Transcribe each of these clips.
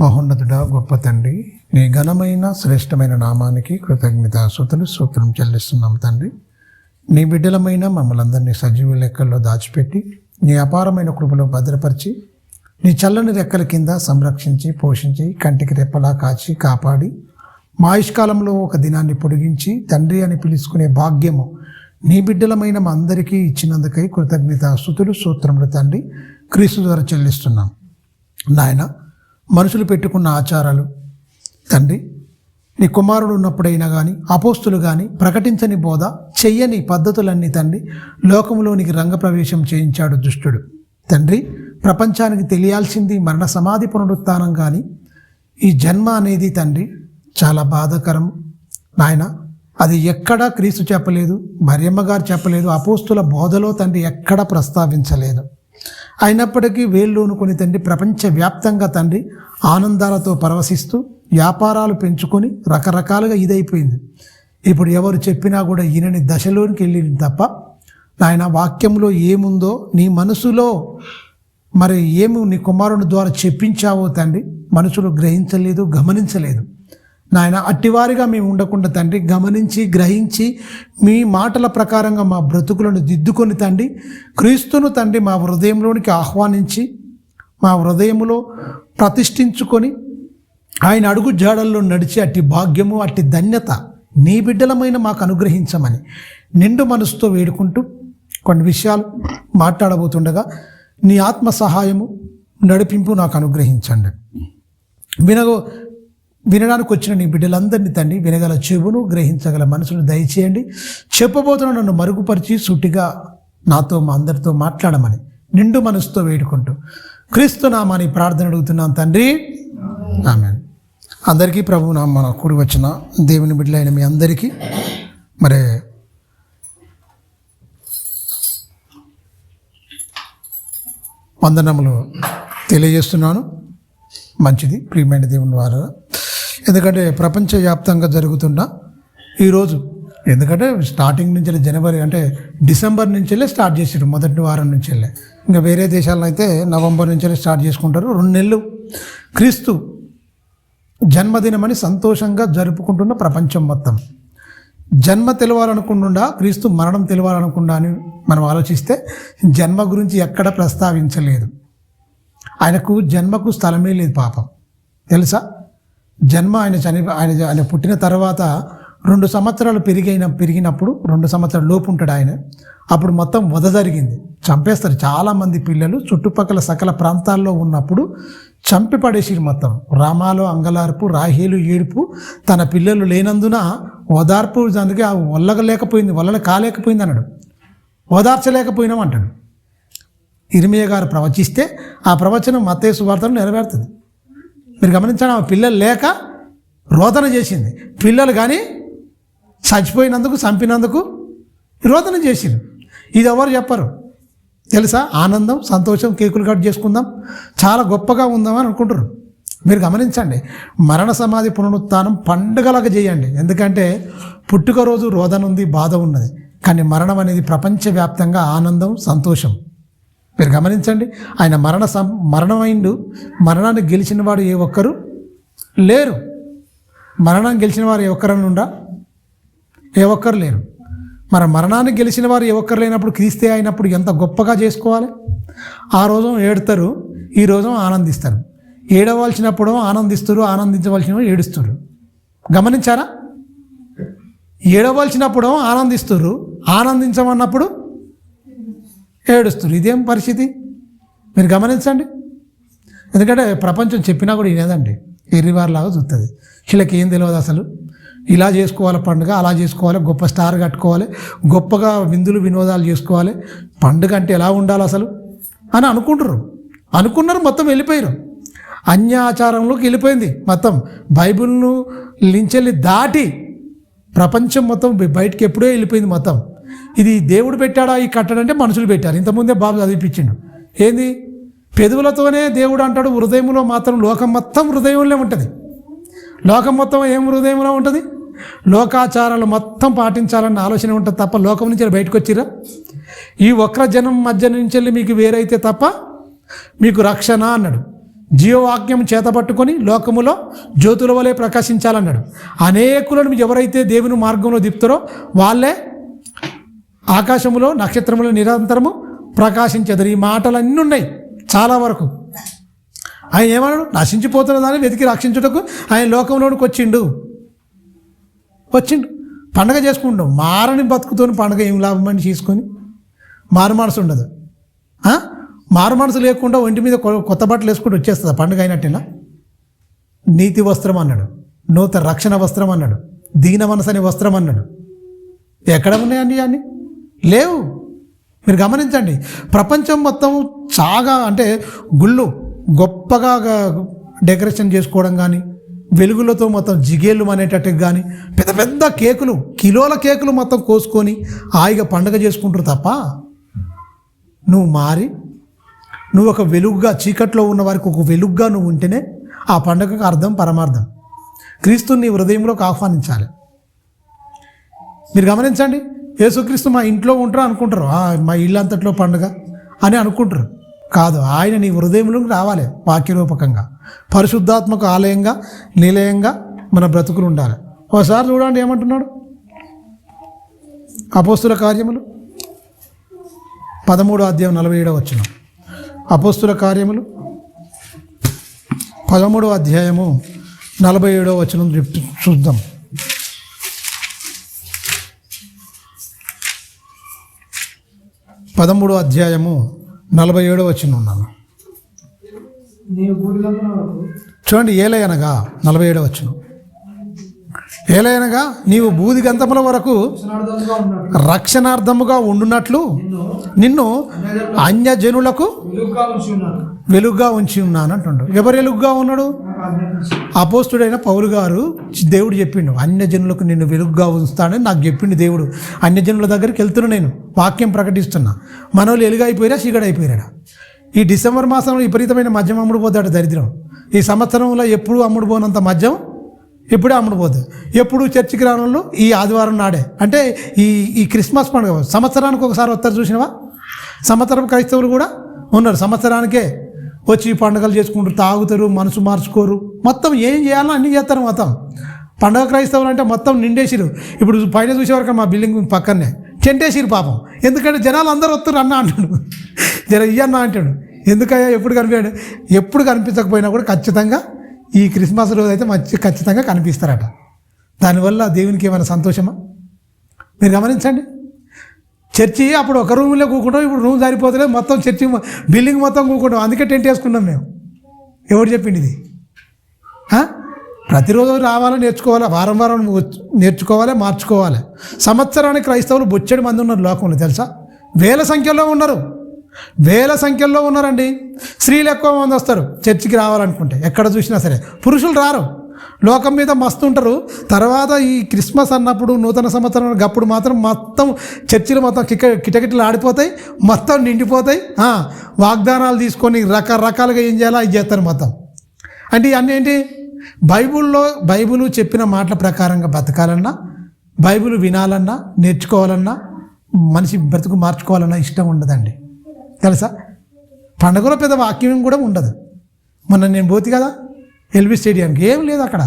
మహోన్నతుడా గొప్ప తండ్రి, నీ ఘనమైన శ్రేష్టమైన నామానికి కృతజ్ఞతాస్తుతులు స్తోత్రం చెల్లిస్తున్నాం తండ్రి. నీ బిడ్డలమైన మమ్మల్ని అందరినీ సజీవ లెక్కల్లో దాచిపెట్టి నీ అపారమైన కృపలో భద్రపరిచి నీ చల్లని రెక్కల కింద సంరక్షించి పోషించి కంటికి రెప్పలా కాచి కాపాడి మా ఆయుష్కాలంలో ఒక దినాన్ని పొడిగించి తండ్రి అని పిలుచుకునే భాగ్యము నీ బిడ్డలమైన మా అందరికీ ఇచ్చినందుకై కృతజ్ఞతాస్తుతులు స్తోత్రములు తండ్రి క్రీస్తు ద్వారా చెల్లిస్తున్నాం. నాయన, మనుషులు పెట్టుకున్న ఆచారాలు తండ్రి, నీ కుమారుడు ఉన్నప్పుడైనా కానీ అపోస్తులు కానీ ప్రకటించని బోధ చెయ్యని పద్ధతులన్నీ తండ్రి లోకంలోనికి రంగప్రవేశం చేయించాడు దుష్టుడు. తండ్రి, ప్రపంచానికి తెలియాల్సింది మరణ సమాధి పునరుత్థానం కానీ ఈ జన్మ అనేది తండ్రి చాలా బాధాకరం నాయన. అది ఎక్కడా క్రీస్తు చెప్పలేదు, మరియమ్మ గారు చెప్పలేదు, అపోస్తుల బోధలో తండ్రి ఎక్కడా ప్రస్తావించలేదు. అయినప్పటికీ వేళ్ళూనుకొని తండ్రి ప్రపంచవ్యాప్తంగా తండ్రి ఆనందాలతో పరవశిస్తూ వ్యాపారాలు పెంచుకొని రకరకాలుగా ఇదైపోయింది. ఇప్పుడు ఎవరు చెప్పినా కూడా ఈయనని దశలోనికి వెళ్ళింది తప్ప నాయన వాక్యంలో ఏముందో నీ మనసులో మరి ఏమి నీ కుమారుని ద్వారా చెప్పించావో తండ్రి మనుషులు గ్రహించలేదు, గమనించలేదు. నాయన, అట్టివారిగా మేము ఉండకుండా తండ్రి గమనించి గ్రహించి మీ మాటల ప్రకారంగా మా బ్రతుకులను దిద్దుకొని తండ్రి క్రీస్తును తండ్రి మా హృదయంలోనికి ఆహ్వానించి మా హృదయంలో ప్రతిష్ఠించుకొని ఆయన అడుగు జాడల్లో నడిచి అట్టి భాగ్యము అట్టి ధన్యత నీ బిడ్డలమైన మాకు అనుగ్రహించమని నిండు మనసుతో వేడుకుంటూ కొన్ని విషయాలు మాట్లాడబోతుండగా నీ ఆత్మ సహాయము నడిపింపు నాకు అనుగ్రహించండి. వినడానికి వచ్చిన నీ బిడ్డలందరినీ తండ్రి వినగల చెవును గ్రహించగల మనసును దయచేయండి. చెప్పబోతున్న నన్ను మరుగుపరిచి సూటిగా నాతో మా అందరితో మాట్లాడమని నిండు మనసుతో వేడుకుంటూ క్రీస్తు నామాని ప్రార్థన అడుగుతున్నాను తండ్రి, ఆమేన్. అందరికీ ప్రభు నామ కూడి వచ్చిన దేవుని బిడ్డలైన మీ అందరికీ మరి వందనములు తెలియజేస్తున్నాను. మంచిది ప్రియమైన దేవుని ద్వారా, ఎందుకంటే ప్రపంచవ్యాప్తంగా జరుగుతున్న ఈరోజు, ఎందుకంటే స్టార్టింగ్ నుంచి జనవరి అంటే డిసెంబర్ నుంచి స్టార్ట్ చేసారు, మొదటి వారం నుంచి. ఇంకా వేరే దేశాల్లో అయితే నవంబర్ నుంచి స్టార్ట్ చేసుకుంటారు. 2 నెలలు క్రీస్తు జన్మదినమని సంతోషంగా జరుపుకుంటున్న ప్రపంచం మొత్తం. జన్మ తెలవాలనుకుండా క్రీస్తు మరణం తెలవాలనుకుండా అని మనం ఆలోచిస్తే జన్మ గురించి ఎక్కడ ప్రస్తావించలేదు. ఆయనకు జన్మకు స్థలమే లేదు పాపం, తెలుసా? జన్మ ఆయన పుట్టిన తర్వాత 2 సంవత్సరాలు పెరిగినప్పుడు 2 సంవత్సరాల లోపు ఉంటాడు ఆయన. అప్పుడు మొత్తం వధ జరిగింది, చంపేస్తారు. చాలామంది పిల్లలు చుట్టుపక్కల సకల ప్రాంతాల్లో ఉన్నప్పుడు చంపి పడేసిరు మొత్తం. రామాలో అంగలార్పు, రాహేలు ఏడుపు, తన పిల్లలు లేనందున ఓదార్పు అందుకే వల్లగ కాలేకపోయింది అన్నాడు, ఓదార్చలేకపోయినాం అంటాడు. ఇర్మియా గారు ప్రవచిస్తే ఆ ప్రవచనం మత్తయి సువార్తలో నెరవేరుతుంది. మీరు గమనించండి, ఆ పిల్లలు లేక రోదన చేసింది. పిల్లలు కానీ చచ్చిపోయినందుకు చంపినందుకు రోదన చేసింది. ఇది ఎవరు చెప్పరు తెలుసా? ఆనందం, సంతోషం, కేకులు కట్ చేసుకుందాం, చాలా గొప్పగా ఉందామని అనుకుంటారు. మీరు గమనించండి, మరణ సమాధి పునరుత్థానం పండుగలాగా చేయండి. ఎందుకంటే పుట్టుక రోజు రోదన ఉంది, బాధ ఉన్నది, కానీ మరణం అనేది ప్రపంచవ్యాప్తంగా ఆనందం, సంతోషం. మీరు గమనించండి, ఆయన మరణమైండు. మరణాన్ని గెలిచిన వాడు ఏ ఒక్కరు లేరు. మరణాన్ని గెలిచిన వారు ఏ ఒక్కరనుండా? ఏ ఒక్కరు లేరు. మరి మరణాన్ని గెలిచిన వారు ఏ ఒక్కరు లేనప్పుడు క్రీస్తే అయినప్పుడు ఎంత గొప్పగా చేసుకోవాలి. ఆ రోజు ఏడుతారు, ఈ రోజు ఆనందిస్తారు. ఏడవలసినప్పుడు ఆనందిస్తారు, ఆనందించవలసినప్పుడు ఏడుస్తారు. గమనించారా? ఏడవలసినప్పుడు ఆనందిస్తారు, ఆనందించమన్నప్పుడు ఏడుస్తారు. ఇదేం పరిస్థితి? మీరు గమనించండి. ఎందుకంటే ప్రపంచం చెప్పినా కూడా వినేదండి, ఎర్రివారిలాగా చూస్తుంది. వీళ్ళకి ఏం తెలియదు అసలు. ఇలా చేసుకోవాలి పండుగ, అలా చేసుకోవాలి, గొప్ప స్టార్ కట్టుకోవాలి, గొప్పగా విందులు వినోదాలు చేసుకోవాలి, పండుగ అంటే ఎలా ఉండాలి అసలు అని అనుకున్నారు. మొత్తం వెళ్ళిపోయారు, అన్యాచారంలోకి వెళ్ళిపోయింది మొత్తం. బైబిల్ను లించెల్లి దాటి ప్రపంచం మొత్తం బయటికి ఎప్పుడో వెళ్ళిపోయింది మొత్తం. ఇది దేవుడు పెట్టాడా ఈ కట్టడంటే మనుషులు పెట్టారు. ఇంతకుముందే బాబు చదివిపించిండు. ఏంది? పెదవులతోనే దేవుడు అంటాడు, హృదయంలో మాత్రం లోకం మొత్తం హృదయంలో ఉంటుంది. లోకం మొత్తం ఏం హృదయంలో ఉంటుంది? లోకాచారాలు మొత్తం పాటించాలన్న ఆలోచన ఉంటుంది తప్ప లోకం నుంచి బయటకు వచ్చిరా? ఈ వక్ర జనం మధ్య నుంచి మీకు వేరైతే తప్ప మీకు రక్షణ అన్నాడు. జీవవాక్యం చేతపట్టుకొని లోకములో జ్యోతుల వలె ప్రకాశించాలన్నాడు. అనేకులను ఎవరైతే దేవుని మార్గంలో దిప్పుతారో వాళ్ళే ఆకాశములో నక్షత్రములు నిరంతరము ప్రకాశించెదరు. ఈ మాటలన్నీ ఉన్నాయి చాలా వరకు. ఆయన ఏమన్నాడు? నశించిపోతున్న దాన్ని వెతికి రక్షించుటకు ఆయన లోకంలోనికి వచ్చిండు. పండగ చేసుకుంటాం. మారని బతుకుతోని పండగ ఏం లాభం అని తీసుకొని మారు మనసు ఉండదు. మారు మనసు లేకుండా ఒంటి మీద కొత్త బట్టలు వేసుకుంటూ వచ్చేస్తుంది పండుగ అయినట్టేనా? నీతి వస్త్రం అన్నాడు, నూతన రక్షణ వస్త్రం అన్నాడు, దీన మనసు అనే వస్త్రం అన్నాడు. ఎక్కడ ఉన్నాయండి అన్నీ? లేవు. మీరు గమనించండి, ప్రపంచం మొత్తం చాలా అంటే గుళ్ళు గొప్పగా డెకరేషన్ చేసుకోవడం కానీ, వెలుగులతో మొత్తం జిగేళ్ళు అనేటట్టుగా కానీ, పెద్ద పెద్ద కేకులు, కిలోల కేకులు మొత్తం కోసుకొని హాయిగా పండుగ చేసుకుంటారు తప్ప, నువ్వు మారి నువ్వు ఒక వెలుగుగా, చీకట్లో ఉన్న వారికి ఒక వెలుగుగా నువ్వు ఉంటేనే ఆ పండుగకు అర్థం పరమార్థం. క్రీస్తుని నీ హృదయంలోకి ఆహ్వానించాలి. మీరు గమనించండి, యేసుక్రీస్తు మా ఇంట్లో ఉంటారు అనుకుంటారు, మా ఇల్లు అంతట్లో పండుగ అని అనుకుంటారు. కాదు, ఆయన నీ హృదయంలోకి రావాలి. వాక్యరూపకంగా పరిశుద్ధాత్మక ఆలయంగా నిలయంగా మన బ్రతుకులు ఉండాలి. ఒకసారి చూడండి ఏమంటున్నాడు అపోస్తుల కార్యములు 13:47. అపోస్తుల కార్యములు 13:47 చూద్దాం. 13:47 ఉన్నాను చూడండి. ఏలయనగా 47 ఏలయనగా నీవు బూదిగంతముల వరకు రక్షణార్థముగా ఉండునట్లు నిన్ను అన్యజనులకు వెలుగుగా ఉంచి ఉన్నాను అంటుండు. ఎవరు వెలుగుగా ఉన్నాడు? అపోస్తుడైన పౌలు గారు దేవుడు చెప్పిండు, అన్యజనులకు నిన్ను వెలుగుగా ఉంచుతానని నాకు చెప్పిండు దేవుడు. అన్యజనుల దగ్గరికి వెళ్తున్నా, నేను వాక్యం ప్రకటిస్తున్నా. మనోళ్ళు ఎలుగైపోయారా చీకడైపోయారా? ఈ డిసెంబర్ మాసంలో విపరీతమైన మద్యం అమ్ముడుపోతాడు దరిద్రం. ఈ సంవత్సరంలో ఎప్పుడు అమ్ముడుపోనంత మద్యం ఇప్పుడే అమ్ముడుపోతుంది. ఎప్పుడు చర్చికి రానులు ఈ ఆదివారం నాడే, అంటే ఈ క్రిస్మస్ పండుగ సంవత్సరానికి ఒకసారి వస్తారు చూసినవా? సంవత్సరం క్రైస్తవులు కూడా ఉన్నారు, సంవత్సరానికే వచ్చి ఈ పండుగలు చేసుకుంటారు, తాగుతారు, మనసు మార్చుకోరు, మొత్తం ఏం చేయాలో అన్నీ చేస్తారు. మొత్తం పండుగ క్రైస్తవులు అంటే మొత్తం నిండేసిరు. ఇప్పుడు పైన చూసేవారు మా బిల్డింగ్ పక్కనే చెంటేసిరు పాపం. ఎందుకంటే జనాలు అందరూ వస్తారు అన్న అంటాడు, జర ఇయ్యన్న అంటాడు. ఎందుకయ్యా? ఎప్పుడు కనిపించాడు? ఎప్పుడు కనిపించకపోయినా కూడా ఖచ్చితంగా ఈ క్రిస్మస్ రోజు అయితే ఖచ్చితంగా కనిపిస్తారట. దానివల్ల దేవునికి ఏమైనా సంతోషమా? మీరు గమనించండి. చర్చి అప్పుడు ఒక రూమ్లో కూకుంటాం, ఇప్పుడు రూమ్ సరిపోతలేదు, మొత్తం చర్చి బిల్డింగ్ మొత్తం కూకుంటాం. అందుకే టెంట్ వేసుకున్నాం మేము. ఎవరు చెప్పింది ఇది? ప్రతిరోజు రావాలని నేర్చుకోవాలి, వారం వారం నేర్చుకోవాలి, మార్చుకోవాలి. సంవత్సరానికి క్రైస్తవులు బొచ్చెడు మంది ఉన్నారు లోకంలో, తెలుసా? వేల సంఖ్యలో ఉన్నారండి. స్త్రీలు ఎక్కువ మంది వస్తారు చర్చికి రావాలనుకుంటే, ఎక్కడ చూసినా సరే. పురుషులు రారు, లోకం మీద మస్తు ఉంటారు. తర్వాత ఈ క్రిస్మస్ అన్నప్పుడు, నూతన సంవత్సరం అప్పుడు మాత్రం మొత్తం చర్చిలు మొత్తం కిటకిటలు ఆడిపోతాయి, మొత్తం నిండిపోతాయి. వాగ్దానాలు తీసుకొని రకరకాలుగా ఏం చేయాలో అది చేస్తారు మొత్తం. అంటే ఇవన్నీ ఏంటి? బైబిల్ చెప్పిన మాటల ప్రకారంగా బతకాలన్నా, బైబిల్ వినాలన్నా, నేర్చుకోవాలన్నా, మనిషి బ్రతుకు మార్చుకోవాలన్నా ఇష్టం ఉండదండి, తెలుసా? పండుగలో పెద్ద వాక్యం కూడా ఉండదు. మొన్న నేను పోతే కదా ఎల్బీ స్టేడియంకి, ఏం లేదు అక్కడ,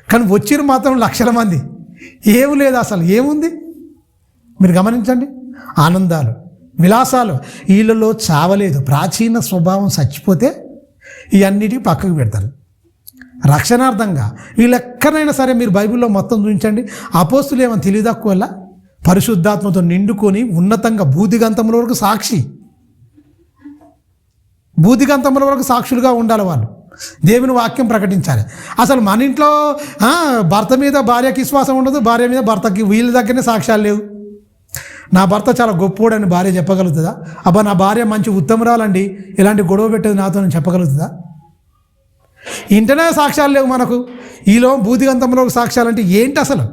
కానీ వచ్చిరు మాత్రం లక్షల మంది. ఏం లేదు అసలు, ఏముంది? మీరు గమనించండి. ఆనందాలు, విలాసాలు, వీళ్ళలో చావలేదు. ప్రాచీన స్వభావం చచ్చిపోతే ఇవన్నిటికీ పక్కకు పెడతారు. రక్షణార్థంగా వీళ్ళు ఎక్కడైనా సరే మీరు బైబిల్లో మొత్తం చూపించండి. అపోస్తులు ఏమైనా తెలివి తక్కువ వల్ల పరిశుద్ధాత్మతో నిండుకొని ఉన్నతంగా బూదిగంతముల వరకు బూదిగంతముల వరకు సాక్షులుగా ఉండాలి. వాళ్ళు దేవుని వాక్యం ప్రకటించాలి. అసలు మన ఇంట్లో భర్త మీద భార్యకి విశ్వాసం ఉండదు, భార్య మీద భర్తకి, వీళ్ళ దగ్గరనే సాక్ష్యాలు లేవు. నా భర్త చాలా గొప్పోడని భార్య చెప్పగలుగుతుందా? అబ్బా నా భార్య మంచి ఉత్తమరాలండి, ఇలాంటి గొడవ పెట్టేది నాతో నేను చెప్పగలుగుతుందా? ఇంటనే సాక్ష్యాలు లేవు మనకు. ఈలో బూదిగంతంలో సాక్ష్యాలు అంటే ఏంటి అసలు?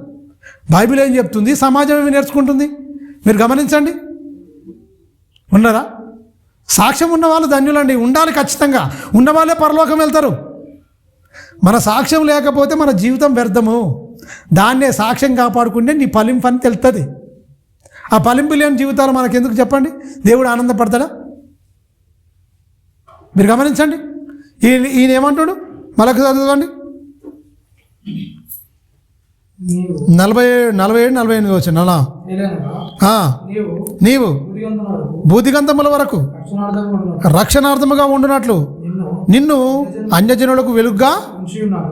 బైబిల్ ఏం చెప్తుంది, సమాజం ఏమి నేర్చుకుంటుంది? మీరు గమనించండి. ఉన్నారా? సాక్ష్యం ఉన్న వాళ్ళు ధన్యులండి, ఉండాలి ఖచ్చితంగా. ఉన్నవాళ్ళే పరలోకం వెళ్తారు. మన సాక్ష్యం లేకపోతే మన జీవితం వ్యర్థము. దాన్నే సాక్ష్యం కాపాడుకుంటే నీ ఫలింపు అని తెలుస్తుంది. ఆ ఫలింపు లేని జీవితాలు మనకెందుకు చెప్పండి? దేవుడు ఆనందపడతాడా? మీరు గమనించండి. ఈయన ఏమంటాడు? మళ్ళీ చదవండి. 47-48 వచ్చిన నీవు బూదిగంధముల వరకు రక్షణార్థముగా ఉండునట్లు నిన్ను అన్యజనులకు వెలుగుగా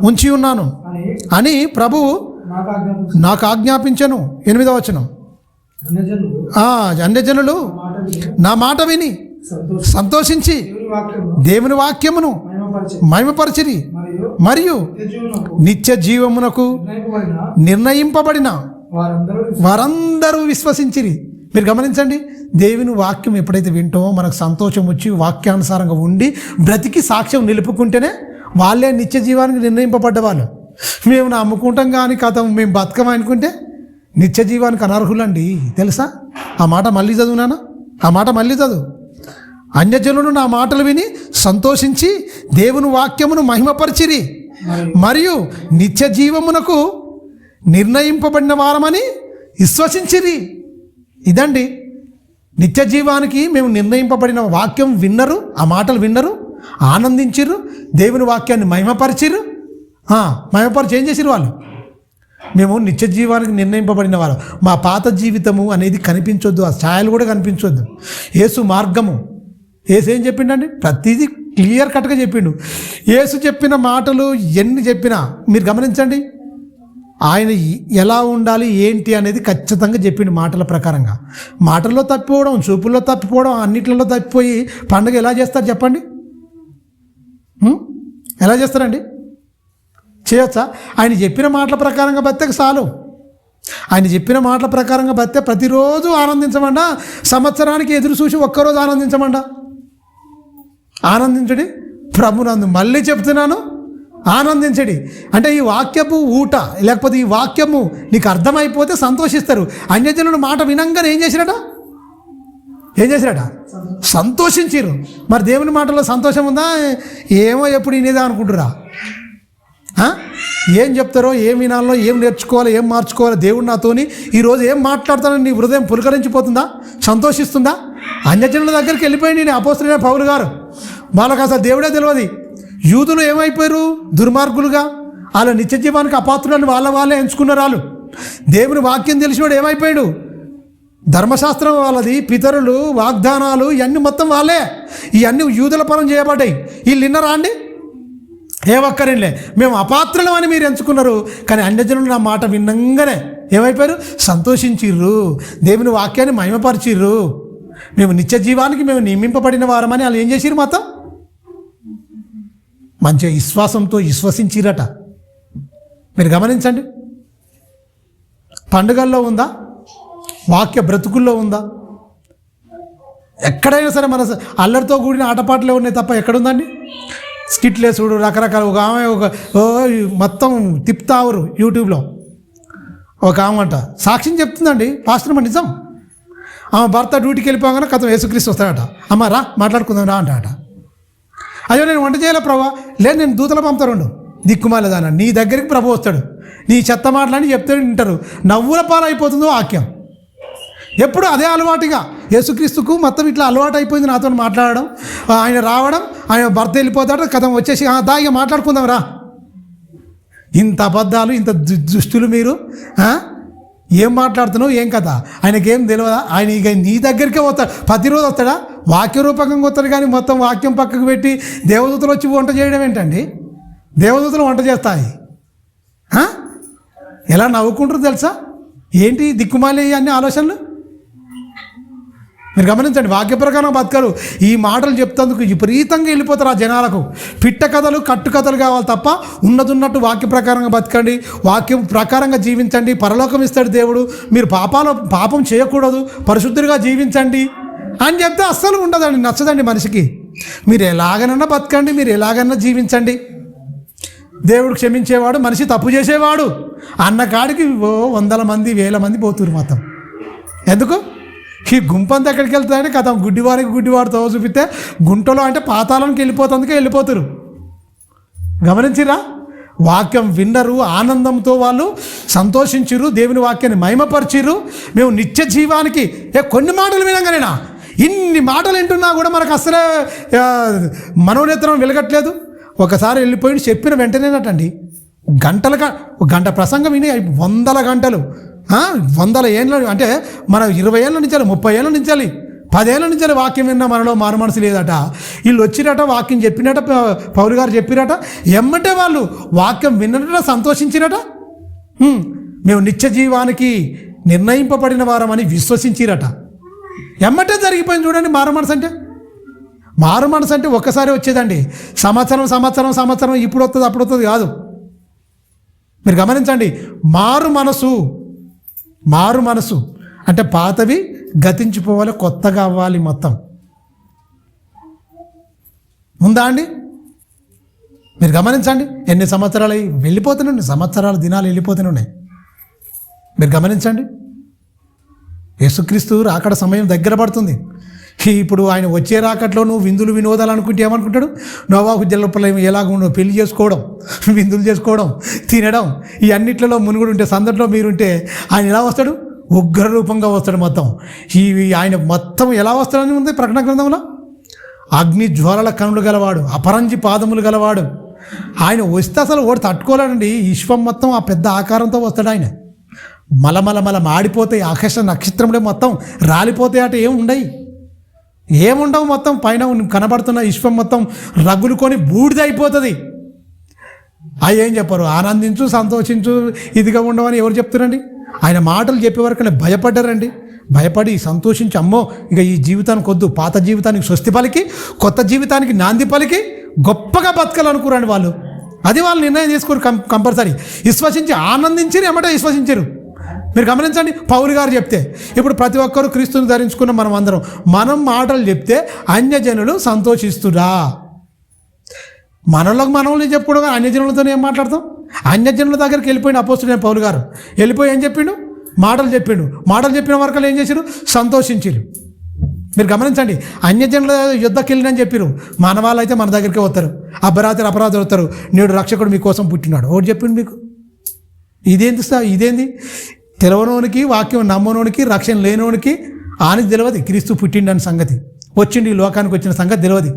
ఉంచి ఉన్నాను అని ప్రభువు నాకు ఆజ్ఞాపించను. 8వ వచనం. అన్యజనులు నా మాట విని సంతోషించి దేవుని వాక్యమును మహిమపరచిరి మరియు నిత్య జీవమునకు నిర్ణయింపబడిన వారందరూ విశ్వసించిరి. మీరు గమనించండి, దేవుని వాక్యం ఎప్పుడైతే వింటామో మనకు సంతోషం వచ్చి వాక్యానుసారంగా ఉండి బ్రతికి సాక్ష్యం నిలుపుకుంటేనే వాళ్ళే నిత్య జీవానికి నిర్ణయింపబడ్డ వాళ్ళు. మేము నమ్ముకుంటాం కానీ కథ మేము బతకం అనుకుంటే నిత్య జీవానికి అనర్హులండి, తెలుసా? ఆ మాట మళ్ళీ చదువునానా? ఆ మాట మళ్ళీ చదువు. అన్యజనులు నా మాటలు విని సంతోషించి దేవుని వాక్యమును మహిమపరిచిరి మరియు నిత్య జీవమునకు నిర్ణయింపబడిన వారమని విశ్వసించిరి. ఇదండి నిత్య జీవానికి మేము నిర్ణయింపబడిన వాక్యం విన్నరు, ఆ మాటలు విన్నరు, ఆనందించిర్రు, దేవుని వాక్యాన్ని మహిమపరిచిర్రు. మహిమపరిచి ఏం చేసిరు వాళ్ళు? మేము నిత్య జీవానికి నిర్ణయింపబడిన వారు. మా పాత జీవితము అనేది కనిపించొద్దు, ఆ ఛాయలు కూడా కనిపించొద్దు. యేసు మార్గము. యేసు ఏం చెప్పిండండి? ప్రతిదీ క్లియర్ కట్గా చెప్పిండు. యేసు చెప్పిన మాటలు ఎన్ని చెప్పినా మీరు గమనించండి, ఆయన ఎలా ఉండాలి ఏంటి అనేది ఖచ్చితంగా చెప్పిండు మాటల ప్రకారంగా. మాటల్లో తప్పిపోవడం, చూపుల్లో తప్పిపోవడం, అన్నిట్లలో తప్పిపోయి పండుగ ఎలా చేస్తారు చెప్పండి? ఎలా చేస్తారండి? చేయొచ్చా? ఆయన చెప్పిన మాటల ప్రకారంగా బతికే చాలు. ఆయన చెప్పిన మాటల ప్రకారంగా బతికే ప్రతిరోజు ఆనందించమండా. సంవత్సరానికి ఎదురు చూసి ఒక్కరోజు ఆనందించమండా. ఆనందించడి ప్రభునందు. మళ్ళీ చెప్తున్నాను, ఆనందించడి. అంటే ఈ వాక్యపు ఊట లేకపోతే ఈ వాక్యము నీకు అర్థమైపోతే సంతోషిస్తారు. అన్యజనుల మాట వినంగానే ఏం చేసిరట? సంతోషించిరు. మరి దేవుని మాటలో సంతోషం ఉందా? ఏమో ఎప్పుడు వినేదా అనుకుంటురా? ఏం చెప్తారో, ఏం వినాలో, ఏం నేర్చుకోవాలో, ఏం మార్చుకోవాలో దేవుడు నాతోని ఈరోజు ఏం మాట్లాడతానని నీ హృదయం పులకరించిపోతుందా? సంతోషిస్తుందా? అన్యజనుల దగ్గరికి వెళ్ళిపోయింది నేను అపోస్తలుడైన పౌలు గారు. వాళ్ళకి అసలు దేవుడే తెలియదు. యూదులు ఏమైపోయారు? దుర్మార్గులుగా, వాళ్ళ నిత్య జీవానికి అపాత్రులను వాళ్ళే ఎంచుకున్నారు. వాళ్ళు దేవుని వాక్యం తెలిసినోడు ఏమైపోయాడు? ధర్మశాస్త్రం వాళ్ళది, పితరులు, వాగ్దానాలు ఇవన్నీ మొత్తం వాళ్ళే. ఇవన్నీ యూదుల పరం చేయబడ్డాయి. వీళ్ళు విన్నరా అండి? ఏ ఒక్కరిలే. మేము అపాత్రులం అని మీరు ఎంచుకున్నారు. కానీ అన్యజనులు నా మాట విన్నంగానే ఏమైపోయారు? సంతోషించిర్రు, దేవుని వాక్యాన్ని మహిమపరిచిర్రు. మేము నిత్య జీవానికి మేము నియమింపబడిన వారమని వాళ్ళు ఏం చేసిర్రు? మొత్తం మంచిగా విశ్వాసంతో విశ్వసించిరట. మీరు గమనించండి, పండుగల్లో ఉందా? వాక్య బ్రతుకుల్లో ఉందా? ఎక్కడైనా సరే మన అల్లరితో కూడిన ఆటపాటలే ఉన్నాయి తప్ప ఎక్కడుందండి? స్కిట్లేసుడు, రకరకాల. ఒక ఆమె మొత్తం తిప్పుతావురు యూట్యూబ్లో. ఒక ఆమె అంట సాక్ష్యం చెప్తుందండి, పాస్టర్ మా నిజం. ఆమె భర్త డ్యూటీకి వెళ్ళిపోగానే కథ యేసుక్రీస్తు వస్తాడట. అమ్మ రా మాట్లాడుకుందాం రా అంటాడట. అయ్యో నేను వంట చేయలే ప్రభా. లేదు నేను దూతలు పంపుతారు. దిక్కుమాలేదాన నీ దగ్గరికి ప్రభు వస్తాడు, నీ చెత్త మాటలని చెప్తే వింటారు. నవ్వుల పాలైపోతుందో వాక్యం. ఎప్పుడు అదే అలవాటుగా యేసుక్రీస్తుకు మొత్తం ఇట్లా అలవాటు అయిపోయింది నాతో మాట్లాడడం. ఆయన రావడం, ఆయన భర్త వెళ్ళిపోతాడు, కథ వచ్చేసి దాయిగా మాట్లాడుకుందాం రా. ఇంత అబద్ధాలు, ఇంత దుస్తులు మీరు ఏం మాట్లాడుతున్నావు? ఏం కథ? ఆయనకేం తెలియదా? ఆయన ఇక నీ దగ్గరికే వస్తాడు. ప్రతిరోజు వస్తాడా? వాక్య రూపకంగా వస్తాడు. కానీ మొత్తం వాక్యం పక్కకు పెట్టి దేవదూతలు వచ్చి వంట చేయడం ఏంటండి? దేవదూతలు వంట చేస్తాయి. ఎలా నవ్వుకుంటారు తెలుసా? ఏంటి దిక్కుమాలి అన్ని ఆలోచనలు? మీరు గమనించండి, వాక్య ప్రకారం బతకరు. ఈ మాటలు చెప్తందుకు విపరీతంగా వెళ్ళిపోతారు ఆ జనాలకు. పిట్ట కథలు, కట్టు కథలు కావాలి తప్ప ఉన్నట్టు వాక్య ప్రకారంగా బతకండి, వాక్యం ప్రకారంగా జీవించండి, పరలోకం ఇస్తాడు దేవుడు, మీరు పాపం చేయకూడదు, పరిశుద్ధులుగా జీవించండి అని చెప్తే అస్సలు ఉండదండి, నచ్చదండి మనిషికి. మీరు ఎలాగనన్నా బతకండి, మీరు ఎలాగన్నా జీవించండి. దేవుడు క్షమించేవాడు, మనిషి తప్పు చేసేవాడు అన్న కాడికి 100 మంది 1000 మంది పోతున్నారు మొత్తం. ఎందుకు? ఈ గుంపంతా ఎక్కడికి వెళ్తుందంటే కథ గుడ్డివాడు తోవ చూపిస్తే గుంటలో అంటే పాతాళానికి వెళ్ళిపోతారు. గమనించిరా? వాక్యం విన్నరు, ఆనందంతో వాళ్ళు సంతోషించిరు, దేవుని వాక్యాన్ని మహిమపరిచిరు. మేము నిత్య జీవానికి కొన్ని మాటలు వినంగానేనా ఇన్ని మాటలు వింటున్నా కూడా మనకు అసలే మనోనేత్రం వెలగట్లేదు. ఒకసారి వెళ్ళిపోయి చెప్పిన వెంటనేనటండి గంట ప్రసంగం విని 100 గంటలు 100 ఏళ్ళు అంటే మనం 20 ఏళ్ళ నుంచి 30 ఏళ్ళ నుంచి 10 ఏళ్ళ నుంచి వాక్యం విన్నా మనలో మారు మనసు లేదట. వీళ్ళు వచ్చిరట, వాక్యం చెప్పినట, పౌలు గారు చెప్పిరట, ఎమ్మటే వాళ్ళు వాక్యం విన్నట, సంతోషించిరట. మేము నిత్య జీవానికి నిర్ణయింపబడిన వారమని విశ్వసించిరట. ఎమ్మటే జరిగిపోయింది. చూడండి మారు మనసు అంటే ఒక్కసారి వచ్చేదండి. సంవత్సరం ఇప్పుడు వస్తుంది అప్పుడు వస్తుంది కాదు. మీరు గమనించండి. మారు మనసు అంటే పాతవి గతించిపోవాలి, కొత్తగా అవ్వాలి. మొత్తం ఉందా అండి? మీరు గమనించండి. ఎన్ని సంవత్సరాలు వెళ్ళిపోతున్నాయి, దినాలు వెళ్ళిపోతున్నాయి. మీరు గమనించండి. యేసుక్రీస్తు రాకడ సమయం దగ్గర పడుతుంది. ఇప్పుడు ఆయన వచ్చే రాకట్లో నువ్వు విందులు వినోదాలు అనుకుంటే ఏమనుకుంటాడు? నోవాహు జలపల ఎలాగ పెళ్లి చేసుకోవడం, విందులు చేసుకోవడం, తినడం, ఈ అన్నిట్లలో మునుగుడు ఉంటే, సందర్లో మీరుంటే ఆయన ఎలా వస్తాడు? ఉగ్ర రూపంగా వస్తాడు. మొత్తం ఆయన మొత్తం ఎలా వస్తాడని ఉంది ప్రకటన గ్రంథంలో. అగ్ని జ్వాలల కనులు గలవాడు, అపరంజి పాదములు గలవాడు. ఆయన వస్తే అసలు ఓడి తట్టుకోలేడండి. విశ్వం మొత్తం ఆ పెద్ద ఆకారంతో వస్తాడు ఆయన. మలమల మాడిపోతాయి. ఆకాశ నక్షత్రంలో మొత్తం రాలిపోతాయి. అట ఏముండవు. మొత్తం పైన కనబడుతున్న విశ్వం మొత్తం రగులుకొని బూడిదైపోతుంది. ఏం చెప్పరు? ఆనందించు, సంతోషించు, ఇదిగా ఉండవని ఎవరు చెప్తారండి? ఆయన మాటలు చెప్పే వరకు భయపడ్డారండి. భయపడి సంతోషించి, అమ్మో ఇక ఈ జీవితానికి వద్దు, పాత జీవితానికి స్వస్తి పలికి కొత్త జీవితానికి నాంది పలికి గొప్పగా బతకాలనుకురండి వాళ్ళు. అది వాళ్ళు నిర్ణయం చేసుకోరు. కంపల్సరీ విశ్వసించి ఆనందించి ఎమ్మటే విశ్వసించారు. మీరు గమనించండి. పౌలు గారు చెప్తే ఇప్పుడు ప్రతి ఒక్కరు క్రీస్తుని ధరించుకున్న మనం మాటలు చెప్తే అన్యజనులు సంతోషిస్తురా. మనల్ని చెప్పుకోవడం, అన్యజనులతో ఏం మాట్లాడతాం? అన్యజనుల దగ్గరికి వెళ్ళిపోయిన అపోస్తుడైన పౌలు గారు వెళ్ళిపోయి ఏం చెప్పిండు? మాటలు చెప్పిన వరకు ఏం చేశారు? సంతోషించారు. మీరు గమనించండి. అన్యజనుల యుద్ధకి వెళ్ళినని చెప్పారు. మన వాళ్ళు అయితే మన దగ్గరికి వస్తారు. అపరాధులు వస్తారు. నేడు రక్షకుడు మీకోసం పుట్టినాడు. ఒకటి చెప్పిండు మీకు. ఇదేంది? తెలవనోనికి, వాక్యం నమ్మనోనికి, రక్షణ లేనోనికి ఆనికి తెలియదు క్రీస్తు పుట్టిండని సంగతి. వచ్చిండు ఈ లోకానికి వచ్చిన సంగతి తెలియదు.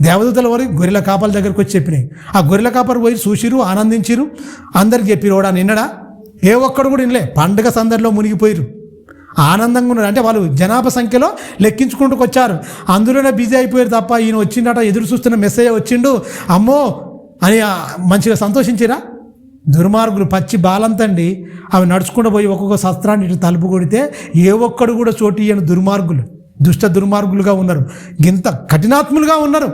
దేవదూతల వరకు గొర్రెల కాపల దగ్గరికి వచ్చి చెప్పినాయి. ఆ గొర్రెల కాపలు పోయి చూసిరు, ఆనందించిరు, అందరికి చెప్పిరు. వాడు నిన్నడా ఏ ఒక్కడు కూడా వినలే. పండుగ సందడిలో మునిగిపోయారు, ఆనందంగా ఉన్నారు. అంటే వాళ్ళు జనాభా సంఖ్యలో లెక్కించుకుంటూ వచ్చారు. అందులోనే బిజీ అయిపోయారు తప్ప ఈయన వచ్చిండట, ఎదురు చూస్తున్న మెస్సయ్య వచ్చిండు, అమ్మో అని మంచిగా సంతోషించిరా? దుర్మార్గులు పచ్చి బాలంతండి. అవి నడుచుకుంటూ పోయి ఒక్కొక్క శస్త్రాన్ని ఇటు తలుపు కొడితే ఏ ఒక్కడు కూడా చోటు ఇయ్యని దుర్మార్గులు, దుష్ట దుర్మార్గులుగా ఉన్నారు. గింత కఠినాత్ములుగా ఉన్నారు.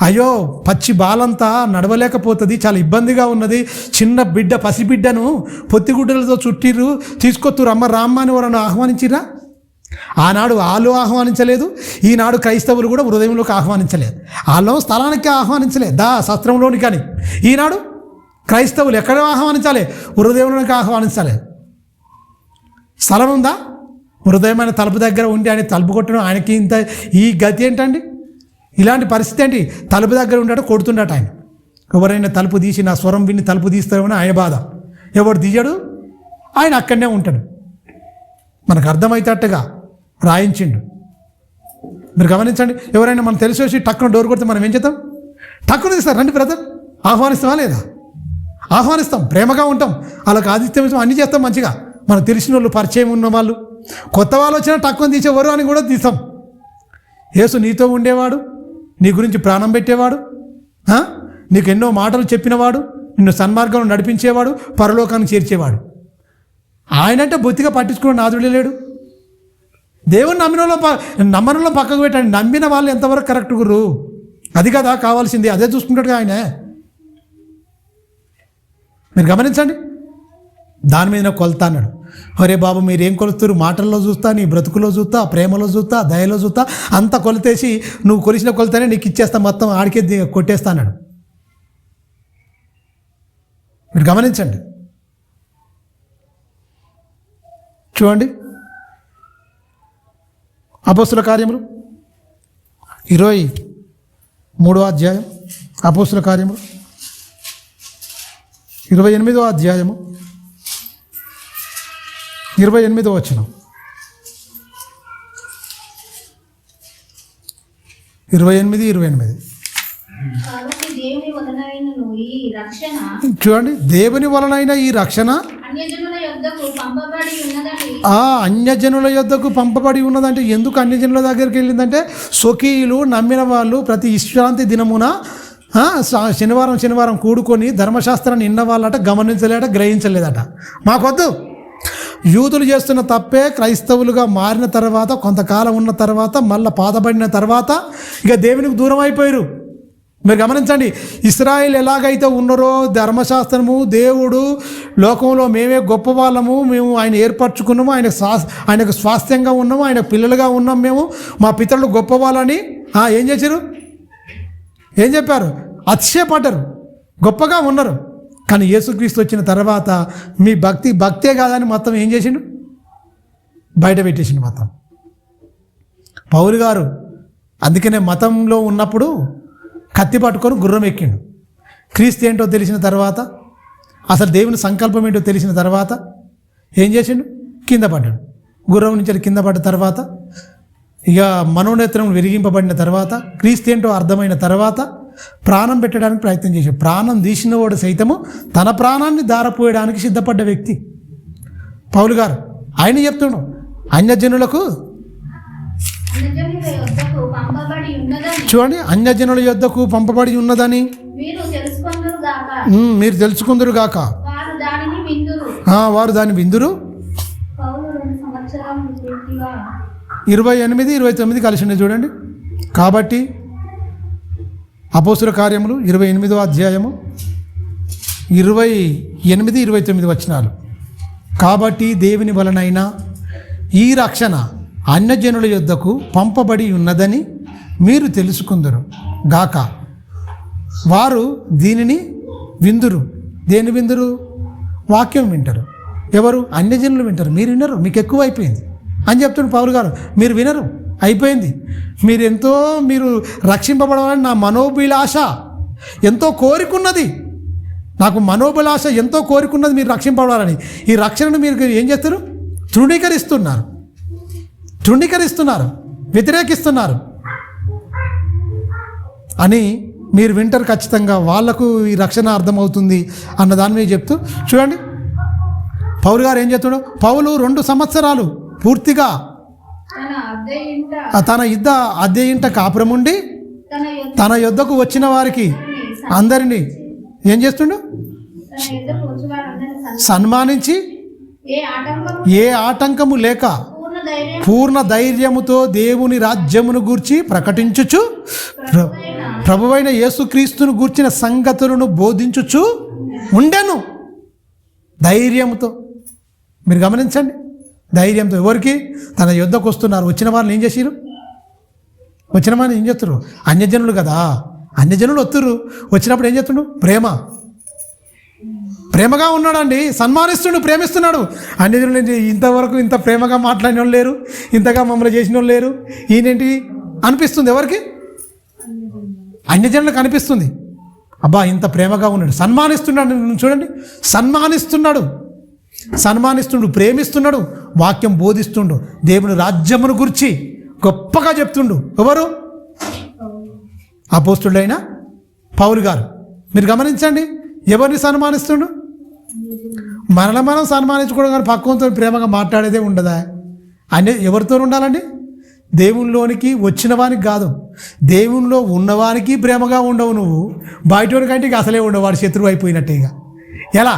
అయ్యో పచ్చి బాలంతా నడవలేకపోతుంది, చాలా ఇబ్బందిగా ఉన్నది. చిన్న బిడ్డ, పసిబిడ్డను పొత్తిగుడ్డలతో చుట్టిర్రు, తీసుకొత్తురు, అమ్మ రామ్మ అని ఎవరన్నా ఆహ్వానించిరా? ఆనాడు వాళ్ళు ఆహ్వానించలేదు, ఈనాడు క్రైస్తవులు కూడా హృదయంలోకి ఆహ్వానించలేదు. వాళ్ళు స్థలానికి ఆహ్వానించలేదు, శస్త్రంలోని. కానీ ఈనాడు క్రైస్తవులు ఎక్కడ ఆహ్వానించాలి? హృదయంలోనికి ఆహ్వానించాలి. స్థలం ఉందా? హృదయమైన తలుపు దగ్గర ఉండి ఆయన తలుపు కొట్టడం, ఆయనకి ఇంత ఈ గతి ఏంటండి? ఇలాంటి పరిస్థితి ఏంటి? తలుపు దగ్గర ఉండట కొడుతుండట ఆయన. ఎవరైనా తలుపు తీసి నా స్వరం విని తలుపు తీస్తామని ఆయన బాధ. ఎవడు తీయడు, ఆయన అక్కడనే ఉంటాడు. మనకు అర్థమవుతట్టుగా రాయించిండు. మీరు గమనించండి. ఎవరైనా మనం తెలిసి వచ్చి టక్కున డోర్ కొడితే మనం ఏం చేద్దాం? టక్కున తీస్తారు, రండి బ్రదర్. ఆహ్వానిస్తామా లేదా? ఆహ్వానిస్తాం, ప్రేమగా ఉంటాం, వాళ్ళకి ఆతిథ్యం ఇస్తాం, అన్నీ చేస్తాం మంచిగా. మనకు తెలిసిన వాళ్ళు, పరిచయం ఉన్న వాళ్ళు, కొత్త వాళ్ళు వచ్చినా తక్కువ తీసేవారు అని కూడా తీస్తాం. యేసు నీతో ఉండేవాడు, నీ గురించి ప్రాణం పెట్టేవాడు, నీకు ఎన్నో మాటలు చెప్పినవాడు, నిన్ను సన్మార్గంలో నడిపించేవాడు, పరలోకానికి చేర్చేవాడు. ఆయనంటే బొత్తిగా పట్టించుకుని నాదుడే లేడు. దేవుని నమ్మనంలో పక్కకు పెట్టండి. నమ్మిన వాళ్ళు ఎంతవరకు కరెక్ట్ గురు, అది కదా కావాల్సింది. అదే చూసుకుంటాడుగా ఆయన. మీరు గమనించండి. దాని మీద కొలత అన్నాడు. అరే బాబు మీరేం కొలుస్తారు? మాటల్లో చూస్తా, నీ బ్రతుకులో చూస్తా, ప్రేమలో చూస్తా, దయలో చూస్తా, అంత కొలితేసి నువ్వు కొలిసిన కొలతనే నీకు ఇచ్చేస్తా, మొత్తం ఆడికే కొట్టేస్తా అన్నాడు. మీరు గమనించండి. చూడండి అపోస్తుల కార్యములు 23వ అధ్యాయం, అపోస్తుల కార్యములు 28వ అధ్యాయము 28వ వచనం. 28. కాబట్టి దేవుని వదన ఈ రక్షణ చూడండి, దేవుని వలనైన ఈ రక్షణ అన్యజనుల యొద్దకు పంపబడి ఉన్నదని. అన్యజనుల యొద్దకు పంపబడి ఉన్నదంటే ఎందుకు అన్యజనుల దగ్గరికి వెళ్ళిందంటే, స్వకీయులు నమ్మిన వాళ్ళు ప్రతి విశ్రాంతి దినమున శనివారం కూడుకొని ధర్మశాస్త్రాన్ని విన్న వాళ్ళట గమనించలేట, గ్రహించలేదట. మాకొద్దు. యూదులు చేస్తున్న తప్పే క్రైస్తవులుగా మారిన తర్వాత, కొంతకాలం ఉన్న తర్వాత, మళ్ళీ పాతబడిన తర్వాత ఇక దేవునికి దూరం అయిపోయారు. మీరు గమనించండి, ఇశ్రాయేల్ ఎలాగైతే ఉన్నారో ధర్మశాస్త్రము, దేవుడు, లోకంలో మేమే గొప్ప వాళ్ళము, మేము ఆయన ఏర్పరచుకున్నాము, ఆయనకు స్వాస్థ్యంగా ఉన్నాము, ఆయన పిల్లలుగా ఉన్నాం, మేము మా పితరులు గొప్ప వాళ్ళని ఏం చేశారు? ఏం చెప్పారు? అతిశయపడ్డారు, గొప్పగా ఉన్నారు. కానీ యేసుక్రీస్తు వచ్చిన తర్వాత మీ భక్తే కాదని మొత్తం ఏం చేసిండు? బయట పెట్టేసిండు మొత్తం. పౌలు గారు అందుకనే మతంలో ఉన్నప్పుడు కత్తి పట్టుకొని గుర్రం ఎక్కిండు. క్రీస్తు ఏంటో తెలిసిన తర్వాత, అసలు దేవుని సంకల్పం ఏంటో తెలిసిన తర్వాత ఏం చేసిండు? కింద పడ్డాడు. గుర్రం నుంచి కింద పడ్డ తర్వాత, ఇక మనోనేత్రం విరిగింపబడిన తర్వాత, క్రీస్తు ఏంటో అర్థమైన తర్వాత ప్రాణం పెట్టడానికి ప్రయత్నం చేశాడు. ప్రాణం తీసినవాడు సైతము తన ప్రాణాన్ని దారపోయడానికి సిద్ధపడ్డ వ్యక్తి పౌలు గారు. ఆయన చెప్తున్నాడు, అన్యజనులకు చూడండి, అన్యజనుల యొద్దకు పంపబడి ఉన్నదని మీరు తెలుసుకుందరు గాక, వారు దాన్ని విందురు. 28, 29 కలిసి ఉన్నాయి చూడండి. కాబట్టి అపోస్తుల కార్యములు 28వ అధ్యాయము 28, 29 వచనాలు. కాబట్టి దేవుని వలనైనా ఈ రక్షణ అన్యజనుల యొద్దకు పంపబడి ఉన్నదని మీరు తెలుసుకుందరు గాక, వారు దీనిని విందురు. దేని విందురు? వాక్యం వింటారు. ఎవరు? అన్యజనులు వింటారు. మీరు వినరు, మీకు ఎక్కువ అయిపోయింది అని చెప్తున్న పౌలు గారు. మీరు వినరు, అయిపోయింది. మీరు రక్షింపబడాలని నా మనోభిలాష ఎంతో కోరికున్నది. నాకు మనోభిలాష ఎంతో కోరికున్నది మీరు రక్షింపబడాలని. ఈ రక్షణను మీరు ఏం చేస్తారు? తృణీకరిస్తున్నారు, వ్యతిరేకిస్తున్నారు అని మీరు వింటారు. ఖచ్చితంగా వాళ్లకు ఈ రక్షణ అర్థమవుతుంది అన్న దాని మీద చెప్తూ చూడండి పౌలు గారు ఏం చెప్తున్నాడు. పౌలు 2 సంవత్సరాలు పూర్తిగా తన అద్దె ఇంట కాపురముండి తన యొద్దకు వచ్చిన వారికి అందరినీ ఏం చేస్తుండు? సన్మానించి ఏ ఆటంకము లేక పూర్ణ ధైర్యముతో దేవుని రాజ్యమును గూర్చి ప్రకటించుచు, ప్రభువైన యేసుక్రీస్తును గూర్చిన సంగతులను బోధించుచు ఉండెను. ధైర్యముతో. మీరు గమనించండి, ధైర్యంతో. ఎవరికి? తన యొద్దకు వస్తున్నారు. వచ్చిన వారిని ఏం చేసిరు? వచ్చిన వారిని ఏం చేస్తారు? అన్యజనులు కదా, అన్యజనులు వస్తురు. వచ్చినప్పుడు ఏం చేస్తుండు? ప్రేమగా ఉన్నాడండి, సన్మానిస్తుండు, ప్రేమిస్తున్నాడు. అన్యజనులు ఇంతవరకు ఇంత ప్రేమగా మాట్లాడిన వాళ్ళు లేరు, ఇంతగా మమ్మల్ని చేసిన వాళ్ళు లేరు. ఈయనేంటి అనిపిస్తుంది ఎవరికి? అన్యజనులకు అనిపిస్తుంది, అబ్బా ఇంత ప్రేమగా ఉన్నాడు, సన్మానిస్తున్నాడు. చూడండి, సన్మానిస్తుండు, ప్రేమిస్తున్నాడు, వాక్యం బోధిస్తుండు, దేవుని రాజ్యమును గురించి గొప్పగా చెప్తుండు. ఎవరు? అపోస్తుడైన పౌలు గారు. మీరు గమనించండి, ఎవరిని సన్మానిస్తుండు? మనం సన్మానించుకోవడం, కానీ పక్కనతో ప్రేమగా మాట్లాడేదే ఉండదా? ఎవరితో ఉండాలండి? దేవునిలోనికి వచ్చిన వానికి కాదు, దేవునిలో ఉన్నవానికి ప్రేమగా ఉండవు. నువ్వు బయటోడికంటే ఇక అసలే ఉండవు, వాడు శత్రువు అయిపోయినట్టే. ఇక ఎలా?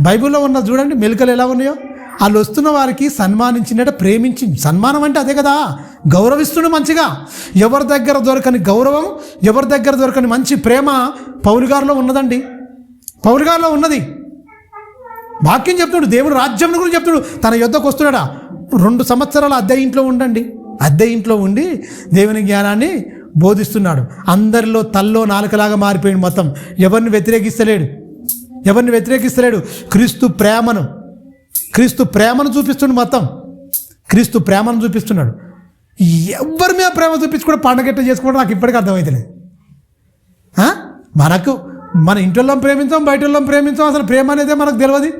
బైబిల్లో ఉన్న చూడండి మెలికలు ఎలా ఉన్నాయో. వాళ్ళు వస్తున్న వారికి సన్మానించినట్టు ప్రేమించి, సన్మానం అంటే అదే కదా, గౌరవిస్తుండే మంచిగా. ఎవరి దగ్గర దొరకని గౌరవం, ఎవరి దగ్గర దొరకని మంచి ప్రేమ పౌలు గారిలో ఉన్నదండి. పౌలు గారిలో ఉన్నది. వాక్యం చెప్తున్నాడు, దేవుడు రాజ్యం గురించి చెప్తున్నాడు. తన యొద్దకు వస్తున్నాడా? 2 సంవత్సరాలు అద్దె ఇంట్లో ఉండండి, అద్దె ఇంట్లో ఉండి దేవుని జ్ఞానాన్ని బోధిస్తున్నాడు. అందరిలో తల్లో నాలుకలాగా మారిపోయింది మొత్తం. ఎవరిని వ్యతిరేకిస్తలేడు. క్రీస్తు ప్రేమను చూపిస్తున్నాడు. మొత్తం క్రీస్తు ప్రేమను చూపిస్తున్నాడు. ఎవరి మీద ప్రేమ చూపించుకుంటే పండగెట్ట చేసుకోవడం నాకు ఇప్పటికీ అర్థమవుతలేదు. మన ఇంట్లో ప్రేమించాం, బయట ప్రేమించాం, అసలు ప్రేమ అనేదే మనకు తెలియదు.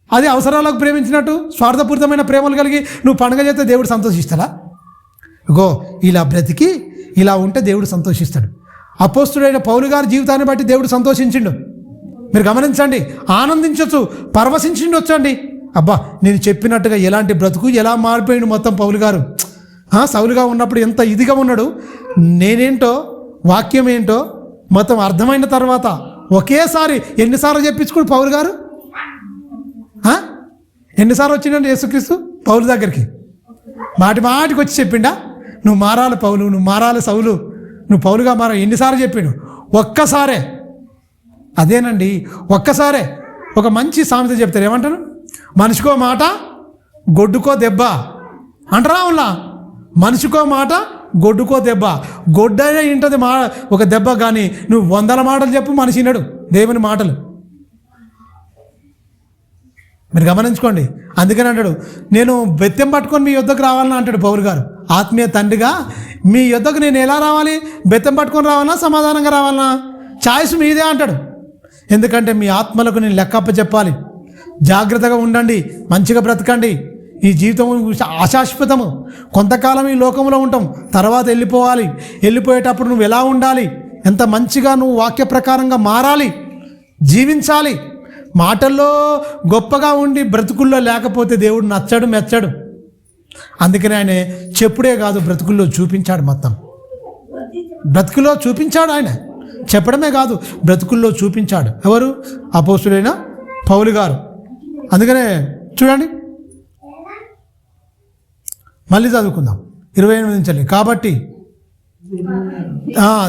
అది అవసరాలకు ప్రేమించినట్టు స్వార్థపూరితమైన ప్రేమలు కలిగి నువ్వు పండుగ చేస్తే దేవుడు సంతోషిస్తాడా? ఇలా బ్రతికి ఇలా ఉంటే దేవుడు సంతోషిస్తాడు. అపోస్తుడైన పౌలు గారి జీవితాన్ని బట్టి దేవుడు సంతోషించిండు. మీరు గమనించండి, ఆనందించవచ్చు, పరవశించిండొచ్చు అండి. అబ్బా, నేను చెప్పినట్టుగా ఎలాంటి బ్రతుకు, ఎలా మారిపోయిండు మొత్తం పౌలు గారు. సౌలుగా ఉన్నప్పుడు ఎంత ఇదిగా ఉన్నాడు, నేనేంటో వాక్యం ఏంటో మొత్తం అర్థమైన తర్వాత ఒకేసారి ఎన్నిసార్లు చెప్పించుకోడు పౌలు గారు. ఎన్నిసార్లు వచ్చిండండి యేసుక్రీస్తు పౌలు దగ్గరికి? మాటికి వచ్చి చెప్పిండా, నువ్వు మారాలి పౌలు, నువ్వు మారాలి సౌలు, నువ్వు పౌలుగా మారా. ఎన్నిసార్లు చెప్పిండు? ఒక్కసారే. అదేనండి, ఒక్కసారే. ఒక మంచి సామెత చెప్తారు, ఏమంటారు? మనిషికో మాట గొడ్డుకో దెబ్బ అంటారా? అవునా? మనిషికో మాట గొడ్డుకో దెబ్బ. గొడ్డైనా ఇంటది ఒక దెబ్బ, కానీ నువ్వు 100 మాటలు చెప్పు మనిషి వినడు దేవుని మాటలు. మీరు గమనించుకోండి. అందుకని అంటాడు, నేను బెత్తం పట్టుకొని మీ యొద్దకు రావాలని అంటాడు పౌలు గారు. ఆత్మీయ తండ్రిగా మీ యొద్దకు నేను ఎలా రావాలి? బెత్తం పట్టుకొని రావాలన్నా, సమాధానంగా రావాలన్నా? ఛాయిస్ మీదే అంటాడు. ఎందుకంటే మీ ఆత్మలకు నేను లెక్కప్ప చెప్పాలి. జాగ్రత్తగా ఉండండి, మంచిగా బ్రతకండి. ఈ జీవితం అశాశ్వతము. కొంతకాలం ఈ లోకంలో ఉంటాం, తర్వాత వెళ్ళిపోవాలి. వెళ్ళిపోయేటప్పుడు నువ్వు ఎలా ఉండాలి? ఎంత మంచిగా నువ్వు వాక్య ప్రకారంగా మారాలి, జీవించాలి. మాటల్లో గొప్పగా ఉండి బ్రతుకుల్లో లేకపోతే దేవుడు నచ్చడు, మెచ్చడు. అందుకని ఆయన చెప్పుడే కాదు, బ్రతుకుల్లో చూపించాడు. మొత్తం బ్రతుకుల్లో చూపించాడు. ఆయన చెప్పడమే కాదు, బ్రతుకుల్లో చూపించాడు. ఎవరు? అపోస్తుడైన పౌలు గారు. అందుకనే చూడండి, మళ్ళీ చదువుకుందాం 28 నుంచి. కాబట్టి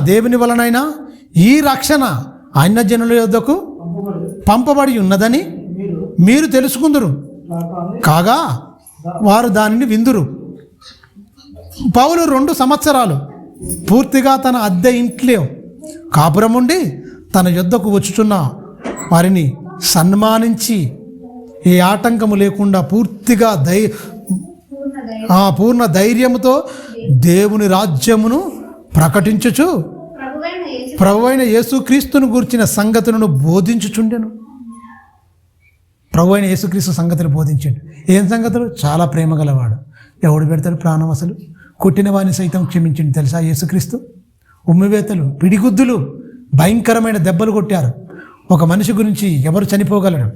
దేవుని వలనైనా ఈ రక్షణ అన్య జనుల యొద్దకు పంపబడి ఉన్నదని మీరు తెలుసుకుందురు, కాగా వారు దానిని విందురు. పౌలు 2 సంవత్సరాలు పూర్తిగా తన అద్దె ఇంట్లో కాపురం ఉండి తన యొద్దకు వచ్చుచున్న వారిని సన్మానించి ఏ ఆటంకము లేకుండా పూర్తిగా పూర్ణ ధైర్యముతో దేవుని రాజ్యమును ప్రకటించుచు ప్రభువైన యేసుక్రీస్తును గూర్చిన సంగతులను బోధించుచుండెను. ప్రభువైన యేసుక్రీస్తు సంగతులు బోధించాడు. ఏం సంగతులు? చాలా ప్రేమ గలవాడు. ఎవడు పెడతాడు ప్రాణం? అసలు కొట్టిన వాడిని సైతం క్షమించింది తెలుసా యేసుక్రీస్తు. ఉమ్మివేతలు, పిడిగుద్దులు, భయంకరమైన దెబ్బలు కొట్టారు. ఒక మనిషి గురించి ఎవరు చనిపోగలరు?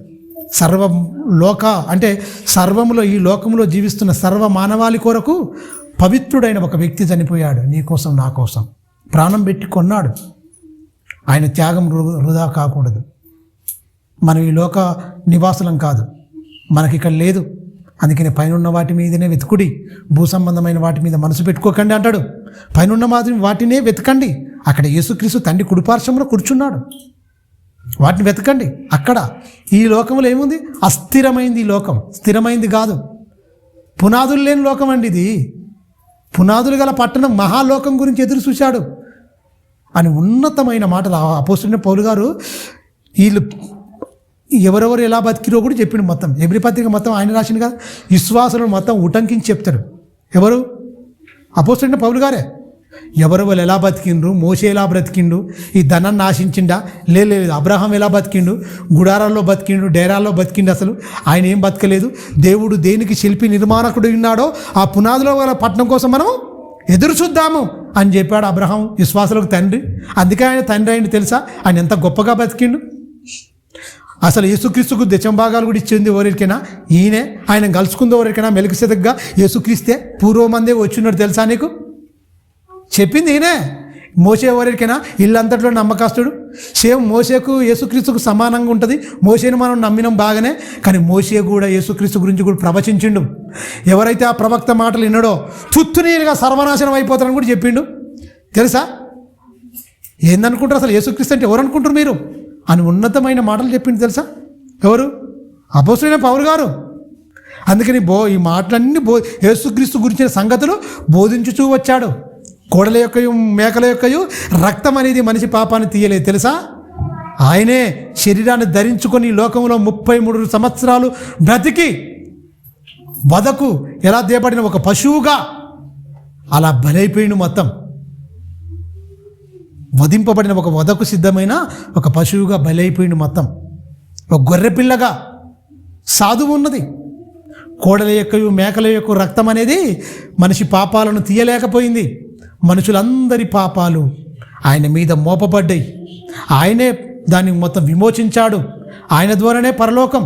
సర్వములో ఈ లోకంలో జీవిస్తున్న సర్వ మానవాళి కొరకు పవిత్రుడైన ఒక వ్యక్తి చనిపోయాడు. నీ కోసం, నా కోసం ప్రాణం పెట్టి కొన్నాడు. ఆయన త్యాగం వృధా కాకూడదు. మనం ఈ లోక నివాసులం కాదు, మనకి ఇక్కడ లేదు. అందుకని పైనున్న వాటి మీదనే వెతుకుడి, భూ సంబంధమైన వాటి మీద మనసు పెట్టుకోకండి అంటాడు. పైనున్న వాటినే వెతకండి. అక్కడ యేసుక్రీస్తు తండ్రి కుడిపార్శ్వంలో కూర్చున్నాడు. వాటిని వెతకండి. అక్కడ ఈ లోకంలో ఏముంది? అస్థిరమైంది ఈ లోకం, స్థిరమైంది కాదు. పునాదులు లేని లోకం అండి ఇది. పునాదులు గల పట్టణం, మహాలోకం గురించి ఎదురు చూశాడు అని ఉన్నతమైన మాటలు అపోస్తులైన పౌలు గారు వీళ్ళు ఎవరెవరు ఎలా బతికిరో కూడా చెప్పిండు. మొత్తం ఎబ్రీ పత్రిక మొత్తం ఆయన రాసింది కదా. విశ్వాసులను మొత్తం ఉటంకించి చెప్తాడు. ఎవరు? అపోస్తులైన పౌలు గారే. ఎవరెవరు ఎలా బతికిండ్రు, మోషే ఎలా బ్రతికిండు, ఈ ధనాన్ని ఆశించిండా? లేదు. అబ్రహాం ఎలా బతికిండు? గుడారాల్లో బతికిండు, డేరాల్లో బతికిండు. అసలు ఆయన ఏం బతకలేదు. దేవుడు దేనికి శిల్పి నిర్మాణకుడు ఉన్నాడో ఆ పునాదిలో గల పట్టణం కోసం మనం ఎదురు చూద్దాము అని చెప్పాడు అబ్రహాం, విశ్వాసులకు తండ్రి. అందుకే ఆయన తండ్రి అయింది తెలుసా. ఆయన ఎంత గొప్పగా బతికిండు. అసలు యేసుక్రీస్తుకు దశంభాగాలు కూడా ఇచ్చింది ఎవరికైనా ఈయనే. ఆయన కలుసుకుంది ఎవరికైనా మెల్కిసెదెకుగా యేసుక్రీస్తే పూర్వమందే వచ్చిన్నాడు తెలుసా నీకు. చెప్పింది ఈయనే. మోసే ఎవరికైనా ఇల్లంతట్లో నమ్మకస్తుడు. సేమ్ మోసేకు యేసుక్రీస్తుకు సమానంగా ఉంటుంది. మోసేని మనం నమ్మినాం బాగానే, కానీ మోసే కూడా యేసుక్రీస్తు గురించి కూడా ప్రవచించిండు. ఎవరైతే ఆ ప్రవక్త మాటలు విన్నాడో తుత్తునీరుగా సర్వనాశనం అయిపోతారని కూడా చెప్పిండు తెలుసా. ఏందనుకుంటారు అసలు యేసుక్రీస్తు అంటే ఎవరు అనుకుంటారు మీరు అని ఉన్నతమైన మాటలు చెప్పిండు తెలుసా. ఎవరు? అపోస్తలుడైన పౌలు గారు. అందుకని ఈ మాటలన్నీ యేసుక్రీస్తు గురించిన సంగతులు బోధించుచూ వచ్చాడు. కోడల యొక్కయు మేకల యొక్కయు రక్తం అనేది మనిషి పాపాన్ని తీయలేదు తెలుసా. ఆయనే శరీరాన్ని ధరించుకొని లోకంలో 33 సంవత్సరాలు బ్రతికి వధకు ఎలా దేపడిన ఒక పశువుగా అలా బలైపోయిండు. మొత్తం వధింపబడిన ఒక వధకు సిద్ధమైన ఒక పశువుగా బలైపోయిండు. మొత్తం ఒక గొర్రెపిల్లగా సాధువు ఉన్నది. కోడల యొక్కయు మేకల యొక్క రక్తం అనేది మనిషి పాపాలను తీయలేకపోయింది. మనుషులందరి పాపాలు ఆయన మీద మోపబడ్డాయి. ఆయనే దాన్ని మొత్తం విమోచించాడు. ఆయన ద్వారానే పరలోకం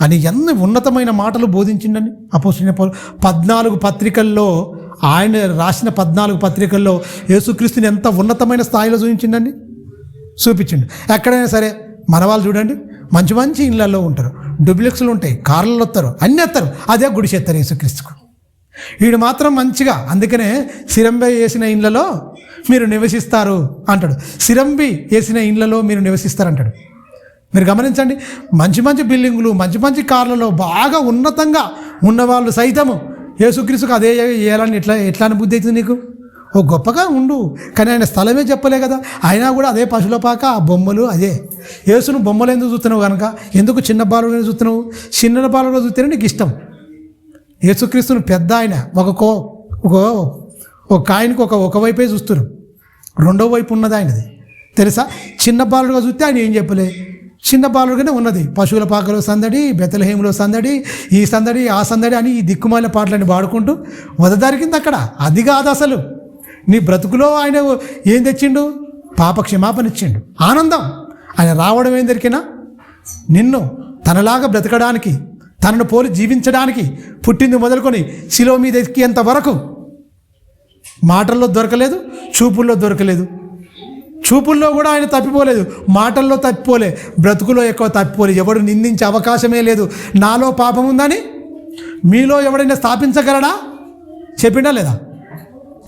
అని ఎన్ని ఉన్నతమైన మాటలు బోధించిండని అపోస్తలుడైన పౌలు. 14 పత్రికల్లో, ఆయన రాసిన 14 పత్రికల్లో యేసుక్రీస్తుని ఎంత ఉన్నతమైన స్థాయిలో చూపించిండని చూపించిండు. ఎక్కడైనా సరే మన వాళ్ళు చూడండి, మంచి మంచి ఇళ్ళల్లో ఉంటారు, డూప్లెక్స్లు ఉంటాయి, కార్లలో వస్తారు, అన్నీ వస్తారు, అదే గుడిసేస్తారు యేసుక్రీస్తుకు. వీడు మాత్రం మంచిగా, అందుకనే సిరంబి వేసిన ఇండ్లలో మీరు నివసిస్తారు అంటాడు. సిరంబి వేసిన ఇండ్లలో మీరు నివసిస్తారు అంటాడు. మీరు గమనించండి, మంచి మంచి బిల్డింగులు, మంచి మంచి కార్లలో బాగా ఉన్నతంగా ఉన్నవాళ్ళు సైతము యేసుక్రీస్తుకు అదే వేయాలని ఎట్లా బుద్ధి అవుతుంది నీకు? ఓ గొప్పగా ఉండు, కానీ ఆయన స్థలమే చెప్పలే కదా. అయినా కూడా అదే పశువుల పాక, ఆ బొమ్మలు అదే. యేసును బొమ్మలు ఎందుకు చూస్తున్నావు కనుక? ఎందుకు చిన్న బాలుగా చూస్తున్నావు? చిన్న బాలుగా చూస్తేనే నీకు ఇష్టం. యేసుక్రీస్తును పెద్ద ఆయన ఒక కాయనికి ఒకవైపే చూస్తున్నారు, రెండో వైపు ఉన్నది ఆయనది తెలుసా. చిన్న బాలుడుగా చూస్తే ఆయన ఏం చెప్పలే, చిన్న బాలుడుగానే ఉన్నది. పశువుల పాకలో సందడి, బెతలహేములో సందడి, ఈ సందడి ఆ సందడి అని ఈ దిక్కుమాల పాటలని పాడుకుంటూ వదదారికింది అక్కడ. అది కాదు అసలు. నీ బ్రతుకులో ఆయన ఏం తెచ్చిండు? పాప క్షమాపణ ఇచ్చిండు, ఆనందం. ఆయన రావడం ఏం దొరికినా నిన్ను తనలాగా బ్రతకడానికి, తనను పోలి జీవించడానికి పుట్టింది మొదలుకొని శిలువ మీద ఎక్కేంత వరకు మాటల్లో దొరకలేదు, చూపుల్లో దొరకలేదు. చూపుల్లో కూడా ఆయన తప్పిపోలేదు, మాటల్లో తప్పిపోలే, బ్రతుకులో ఎక్కువ తప్పిపోలే. ఎవడు నిందించే అవకాశమే లేదు. నాలో పాపం ఉందని మీలో ఎవడైనా స్థాపించగలడా? చెప్పిండా లేదా?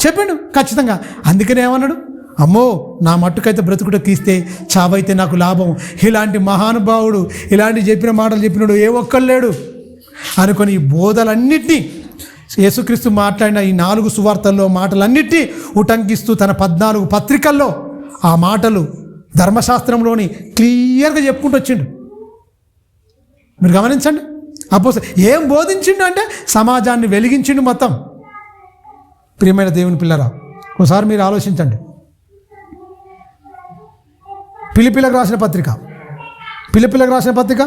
చెప్పిండు ఖచ్చితంగా. అందుకనే ఏమన్నాడు? అమ్మో, నా మట్టుకైతే బ్రతుకుట తీస్తే చావైతే నాకు లాభం. ఇలాంటి మహానుభావుడు, ఇలాంటి చెప్పిన మాటలు చెప్పినాడు ఏ ఒక్కరు లేడు అనుకొని ఈ బోధలన్నింటినీ యేసుక్రీస్తు మాట్లాడిన ఈ 4 సువార్తల్లో మాటలన్నింటినీ ఉటంకిస్తూ తన 14 పత్రికల్లో ఆ మాటలు ధర్మశాస్త్రంలోని క్లియర్గా చెప్పుకుంటూ వచ్చిండు. మీరు గమనించండి, అపోస్తలుడు ఏం బోధించిండు అంటే సమాజాన్ని వెలిగించిండు మొత్తం. ప్రియమైన దేవుని పిల్లరా, ఒకసారి మీరు ఆలోచించండి. ఫిలిప్పీలకు రాసిన పత్రిక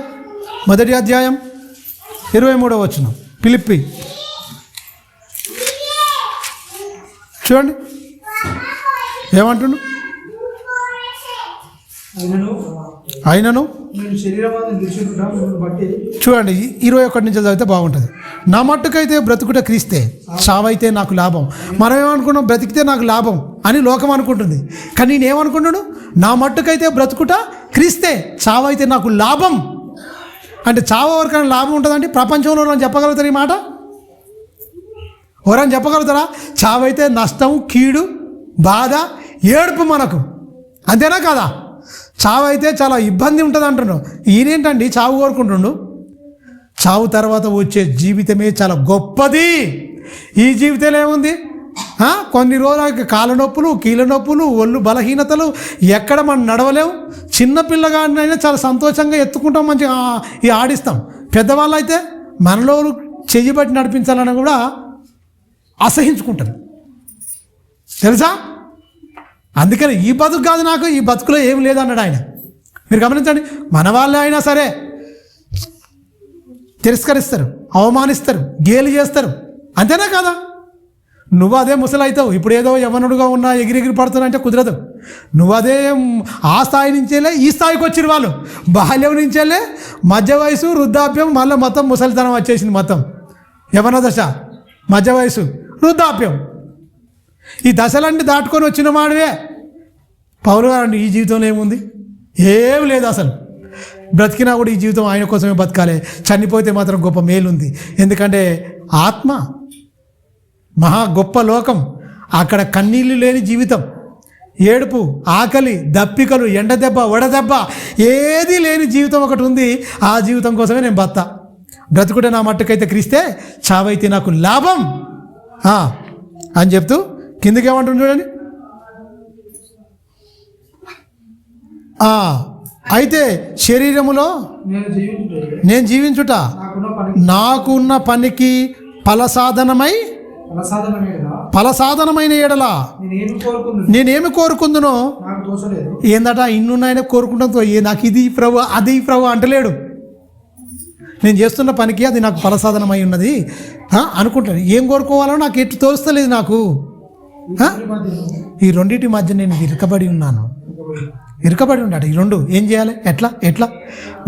1వ అధ్యాయం 23వ వచనం. ఫిలిప్పి చూడండి ఏమంటుండు. అయినను చూడండి 21 నుంచి చదివితే బాగుంటుంది. నా మట్టుకైతే బ్రతుకుట క్రీస్తే, చావైతే నాకు లాభం. మనం ఏమనుకున్నాం? బ్రతికితే నాకు లాభం అని లోకం అనుకుంటుంది. కానీ నేనేమనుకున్నాను? నా మట్టుకైతే బ్రతుకుట క్రీస్తే, చావైతే నాకు లాభం. అంటే చావు ఎవరికైనా లాభం ఉంటుందంటే ప్రపంచంలో ఎవరైనా చెప్పగలుగుతారు ఈ మాట? ఎవరైనా చెప్పగలుగుతారా? చావైతే నష్టం, కీడు, బాధ, ఏడుపు మనకు, అంతేనా కదా? చావు అయితే చాలా ఇబ్బంది ఉంటుంది అంటున్నాడు. ఈయనేంటండి చావు కోరుకుంటుండు? చావు తర్వాత వచ్చే జీవితమే చాలా గొప్పది. ఈ జీవితంలో ఏముంది? కొన్ని రోజులకి కాళ్ళ నొప్పులు, కీళ్ళ నొప్పులు, ఒళ్ళు బలహీనతలు, ఎక్కడ మనం నడవలేము. చిన్నపిల్లగాడినైనా చాలా సంతోషంగా ఎత్తుకుంటాం, మంచిగా ఆడిస్తాం. పెద్దవాళ్ళు అయితే మనలో చెయ్యి బట్టి నడిపించాలని కూడా అసహించుకుంటారు తెలుసా. అందుకని ఈ బతుకు కాదు నాకు, ఈ బతుకులో ఏం లేదన్నాడు ఆయన. మీరు గమనించండి, మన వాళ్ళే అయినా సరే తిరస్కరిస్తారు, అవమానిస్తారు, గేలి చేస్తారు, అంతేనా కదా? నువ్వు అదే ముసలి అవుతావు. ఇప్పుడు ఏదో యవ్వనుడుగా ఉన్నా ఎగిరెగిరి పడుతున్నా అంటే కుదరదు. నువ్వు అదే ఆ స్థాయి నుంచేలే ఈ స్థాయికి వచ్చిన వాళ్ళు. బాల్యం నుంచేలే మధ్య వయసు, వృద్ధాప్యం, మళ్ళీ మొత్తం ముసలితనం వచ్చేసింది. మొత్తం యవ్వన దశ, మధ్య వయసు, వృద్ధాప్యం, ఈ దశలన్నీ దాటుకొని వచ్చిన వాడివే. పౌలు గారు ఈ జీవితంలో ఏముంది? ఏం లేదు అసలు. బ్రతికినా కూడా ఈ జీవితం ఆయన కోసమే బతకాలి. చనిపోతే మాత్రం గొప్ప మేలుంది. ఎందుకంటే ఆత్మ మహా గొప్ప లోకం. అక్కడ కన్నీళ్ళు లేని జీవితం, ఏడుపు, ఆకలి, దప్పికలు, ఎండదెబ్బ, వడదెబ్బ ఏది లేని జీవితం ఒకటి ఉంది. ఆ జీవితం కోసమే నేను బ్రతుకుటే నా మట్టుకైతే క్రీస్తే, చావైతే నాకు లాభం అని చెప్తూ కిందకి ఏమంటుంది చూడండి. అయితే శరీరములో నేను జీవించుట నాకున్న పనికి ఫలసాధనమైన ఎడల నేనేమి కోరుకుందునో ఏందట? ఇన్నున్నాయనే కోరుకుంటాం. నాకు ఇది ప్రభు, అది ప్రభు అంటలేడు. నేను చేస్తున్న పనికి అది నాకు ఫలసాధనమై ఉన్నది అనుకుంటాను. ఏం కోరుకోవాలో నాకు ఎటు తోస్తలేదు. నాకు ఆ? ఈ రెండింటి మధ్య నేను ఇరుకబడి ఉన్నాను. ఇరుకబడి ఉన్నాడు. ఈ రెండు ఏం చేయాలి? ఎట్లా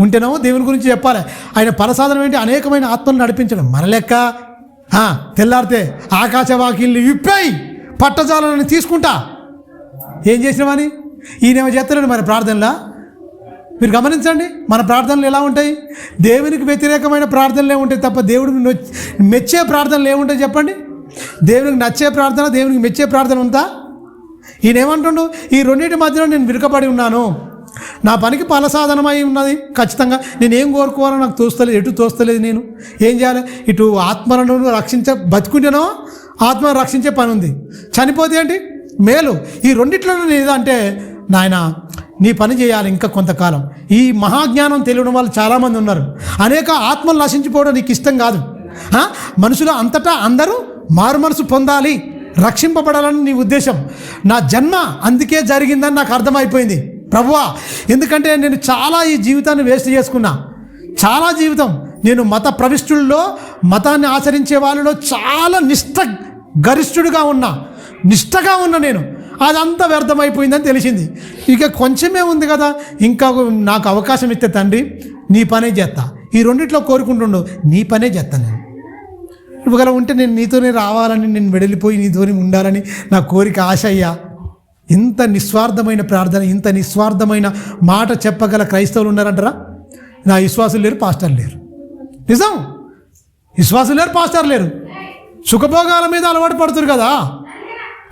ఉంటేనేమో దేవుని గురించి చెప్పాలి. ఆయన ఫలసాధనం ఏంటి? అనేకమైన ఆత్మలు నడిపించడం. మన లెక్క తెల్లారితే ఆకాశవాకిల్ని విప్పాయి పట్టజాలని తీసుకుంటా ఏం చేసినామని ఈయనేమో చేస్తలేడు. మరి ప్రార్థనలా మీరు గమనించండి, మన ప్రార్థనలు ఎలా ఉంటాయి? దేవునికి వ్యతిరేకమైన ప్రార్థనలు ఏముంటాయి తప్ప దేవుడికి మెచ్చే ప్రార్థనలు ఏముంటాయి చెప్పండి? దేవునికి నచ్చే ప్రార్థన, దేవునికి మెచ్చే ప్రార్థన ఉందా? ఈయన ఏమంటుండు? ఈ రెండింటి మధ్యలో నేను విరుకబడి ఉన్నాను. నా పనికి ఫలసాధనమై ఉన్నది. ఖచ్చితంగా నేను ఏం కోరుకోవాలో నాకు తోస్తలేదు, ఎటు తోస్తలేదు. నేను ఏం చేయాలి? ఇటు ఆత్మలను బతుకుంటేనో ఆత్మను రక్షించే పని ఉంది, చనిపోతే ఏంటి మేలు. ఈ రెండిట్లో నేను ఏదంటే నాయన నీ పని చేయాలి ఇంకా కొంతకాలం. ఈ మహాజ్ఞానం తెలియడం వాళ్ళు చాలామంది ఉన్నారు. అనేక ఆత్మలు నశించిపోవడం నీకు ఇష్టం కాదు. మనుషులు అంతటా అందరూ మారు మనసు పొందాలి, రక్షింపబడాలని నీ ఉద్దేశం. నా జన్మ అందుకే జరిగిందని నాకు అర్థమైపోయింది ప్రభువా. ఎందుకంటే నేను చాలా ఈ జీవితాన్ని వేస్ట్ చేసుకున్నా. చాలా జీవితం నేను మత ప్రవిష్టుల్లో, మతాన్ని ఆచరించే వాళ్ళలో చాలా గరిష్ఠుడిగా ఉన్నా నేను. అదంతా వ్యర్థమైపోయిందని తెలిసింది. ఇక కొంచెమే ఉంది కదా, ఇంకా నాకు అవకాశం ఇస్తే తండ్రి నీ పనే చేస్తా. ఈ రెండిట్లో కోరుకుంటుండు, నీ పనే చేస్తాను నేను. ఇవాళ ఉంటే నేను నీతోనే రావాలని, నేను వెడలిపోయి నీతోనే ఉండాలని నా కోరిక, ఆశ అయ్యా. ఇంత నిస్వార్థమైన ప్రార్థన, ఇంత నిస్వార్థమైన మాట చెప్పగల క్రైస్తవులు ఉన్నారంటారా? నా విశ్వాసులు లేరు, పాస్టర్లు లేరు. నిజం, విశ్వాసులు లేరు, పాస్టర్లు లేరు. సుఖభోగాల మీద అలవాటు పడుతున్నారు కదా.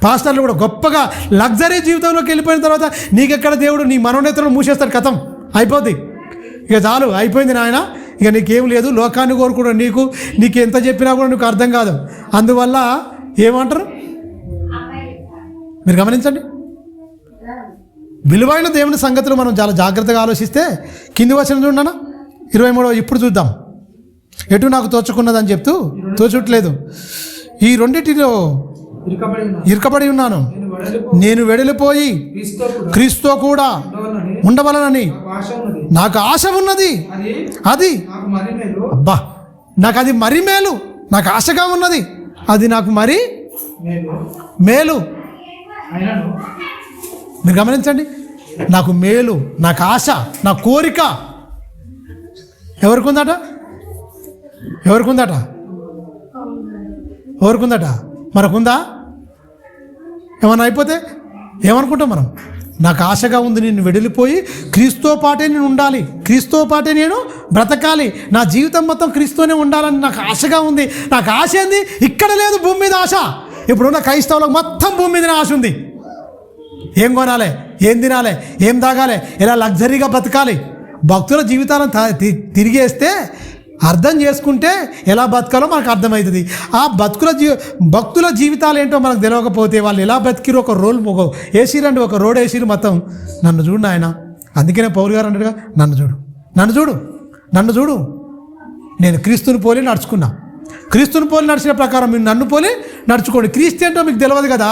పాస్టర్లు కూడా గొప్పగా లగ్జరీ జీవితంలోకి వెళ్ళిపోయిన తర్వాత నీకెక్కడ దేవుడు నీ మనోనేతలను మూసేస్తాడు. కథం అయిపోద్ది. ఇక చాలు, అయిపోయింది నాయన, ఇక నీకేం లేదు. లోకాన్ని కోరుకోవడం నీకు ఎంత చెప్పినా కూడా నీకు అర్థం కాదు. అందువల్ల ఏమంటారు మీరు గమనించండి. విలువైన దేవుని సంగతులు మనం చాలా జాగ్రత్తగా ఆలోచిస్తే కింది వచనం చూడనా 23. ఇప్పుడు చూద్దాం. ఎటు నాకు తోచుకున్నదని చెప్తూ తోచుట్లేదు. ఈ రెండింటిలో ఇరుకబడి ఉన్నాను. నేను వెడలిపోయి క్రీస్తుతో కూడా ఉండవలనని నాకు ఆశ ఉన్నది. అది అబ్బా, నాకు అది మరి మేలు. నాకు ఆశగా ఉన్నది, అది నాకు మరి మేలు. మీరు గమనించండి, నాకు మేలు, నాకు ఆశ, నా కోరిక ఎవరికుందట? మనకుందా? ఏమన్నా అయిపోతే ఏమనుకుంటాం మనం? నాకు ఆశగా ఉంది, నేను వెడలిపోయి క్రీస్తుతో పాటే నేను ఉండాలి, క్రీస్తుతో పాటే నేను బ్రతకాలి, నా జీవితం మొత్తం క్రీస్తుతోనే ఉండాలని నాకు ఆశగా ఉంది. నాకు ఆశ ఏంది? ఇక్కడ లేదు భూమి మీద ఆశ. ఇప్పుడున్న క్రైస్తవులకు మొత్తం భూమి మీదనే ఆశ ఉంది. ఏం కొనాలి, ఏం తినాలి, ఏం తాగాలి, ఎలా లగ్జరీగా బతకాలి. భక్తుల జీవితాలను తిరిగేస్తే అర్థం చేసుకుంటే ఎలా బతకాలో మనకు అర్థమవుతుంది. ఆ భక్తుల జీవితాలు ఏంటో మనకు తెలియకపోతే వాళ్ళు ఎలా బతికిరు, ఒక వేసిరండి, ఒక రోడ్ వేసిరు మొత్తం. నన్ను చూడు నాయన. అందుకనే పౌలు గారు అన్నట్టుగా నన్ను చూడు. నేను క్రీస్తుని పోలి నడుచుకున్నా. క్రీస్తుని పోలి నడిచిన ప్రకారం మీరు నన్ను పోలి నడుచుకోండి. క్రీస్తు ఏంటో మీకు తెలియదు కదా.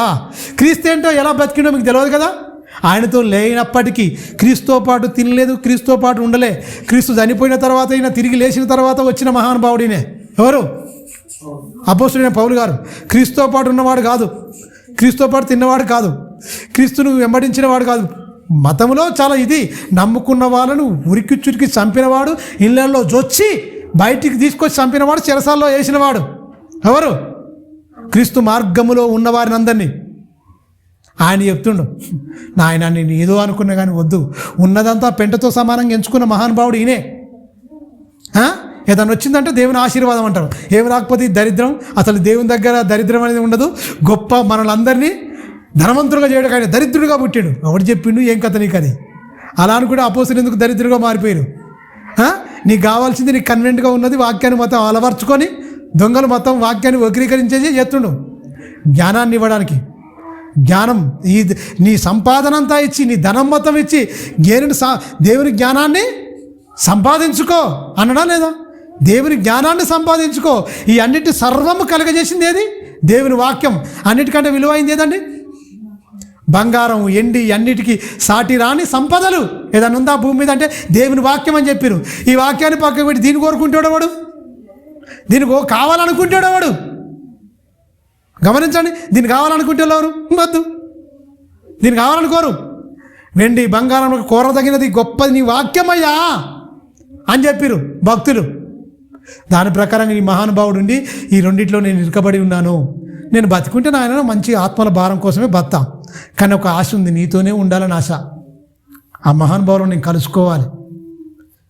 క్రీస్తు ఏంటో ఎలా బతికిండో మీకు తెలియదు కదా. ఆయనతో లేనప్పటికీ క్రీస్తుతో పాటు తినలేదు, క్రీస్తుతో పాటు ఉండలే. క్రీస్తు చనిపోయిన తర్వాత అయినా తిరిగి లేచిన తర్వాత వచ్చిన మహానుభావుడినే ఎవరు? అపోస్తుడైన పౌలు గారు. క్రీస్తుతో పాటు ఉన్నవాడు కాదు, క్రీస్తుతో పాటు తిన్నవాడు కాదు, క్రీస్తును వెంబడించిన వాడు కాదు. మతంలో చాలా ఇది నమ్ముకున్న వాళ్ళను ఉరికి చంపినవాడు, ఇళ్లలో జొచ్చి బయటికి తీసుకొచ్చి చంపినవాడు, చెరసాల్లో వేసినవాడు ఎవరు? క్రీస్తు మార్గములో ఉన్నవారిని అందరినీ ఆయన చెప్తుండు. నాయన నేను ఏదో అనుకున్నా కానీ వద్దు, ఉన్నదంతా పెంటతో సమానంగా ఎంచుకున్న మహానుభావుడు ఈయనే. ఏదైనా వచ్చిందంటే దేవుని ఆశీర్వాదం అంటారు. ఏమి రాకపోతే దరిద్రం. అసలు దేవుని దగ్గర దరిద్రం అనేది ఉండదు. గొప్ప మనలందరినీ ధనవంతులుగా చేయడం, ఆయన దరిద్రుడిగా పుట్టాడు. ఎవడు చెప్పిండు ఏం కథ నీకు అది? అలా అని కూడా అపోస్తులు ఎందుకు దరిద్రుడిగా మారిపోయారు? నీకు కావాల్సింది నీకు కన్వెంట్గా ఉన్నది వాక్యాన్ని మొత్తం అలవర్చుకొని దొంగలు మొత్తం వాక్యాన్ని వక్రీకరించేసి చేస్తుండు. జ్ఞానాన్ని ఇవ్వడానికి జ్ఞానం నీ సంపాదన అంతా ఇచ్చి, నీ ధనం మొత్తం ఇచ్చి దేవుని జ్ఞానాన్ని సంపాదించుకో అన్నడా లేదా? దేవుని జ్ఞానాన్ని సంపాదించుకో. ఈ అన్నిటి సర్వము కలగజేసింది ఏది? దేవుని వాక్యం. అన్నిటికంటే విలువైంది ఏదండి? బంగారం, ఎండి, అన్నిటికీ సాటి రాని సంపదలు ఏదైనా ఉందా భూమి మీద అంటే దేవుని వాక్యం అని చెప్పారు. ఈ వాక్యాన్ని పక్కకు పెట్టి దీన్ని కోరుకుంటాడు వాడు, దీనికి కావాలనుకుంటాడు వాడు. గమనించండి, దీన్ని కావాలనుకుంటే ఎవరు వద్దు, దీన్ని కావాలనుకోరు. వెండి బంగారం కోరదగినది గొప్పది నీ వాక్యమయ్యా అని చెప్పిరు భక్తులు. దాని ప్రకారంగా ఈ మహానుభావుడు ఉండి ఈ రెండిట్లో నేను ఇరుకబడి ఉన్నాను, నేను బతికుంటే నాయన మంచి ఆత్మల భారం కోసమే బతాం, కానీ ఒక ఆశ ఉంది, నీతోనే ఉండాలని ఆశ. ఆ మహానుభావులను నేను కలుసుకోవాలి.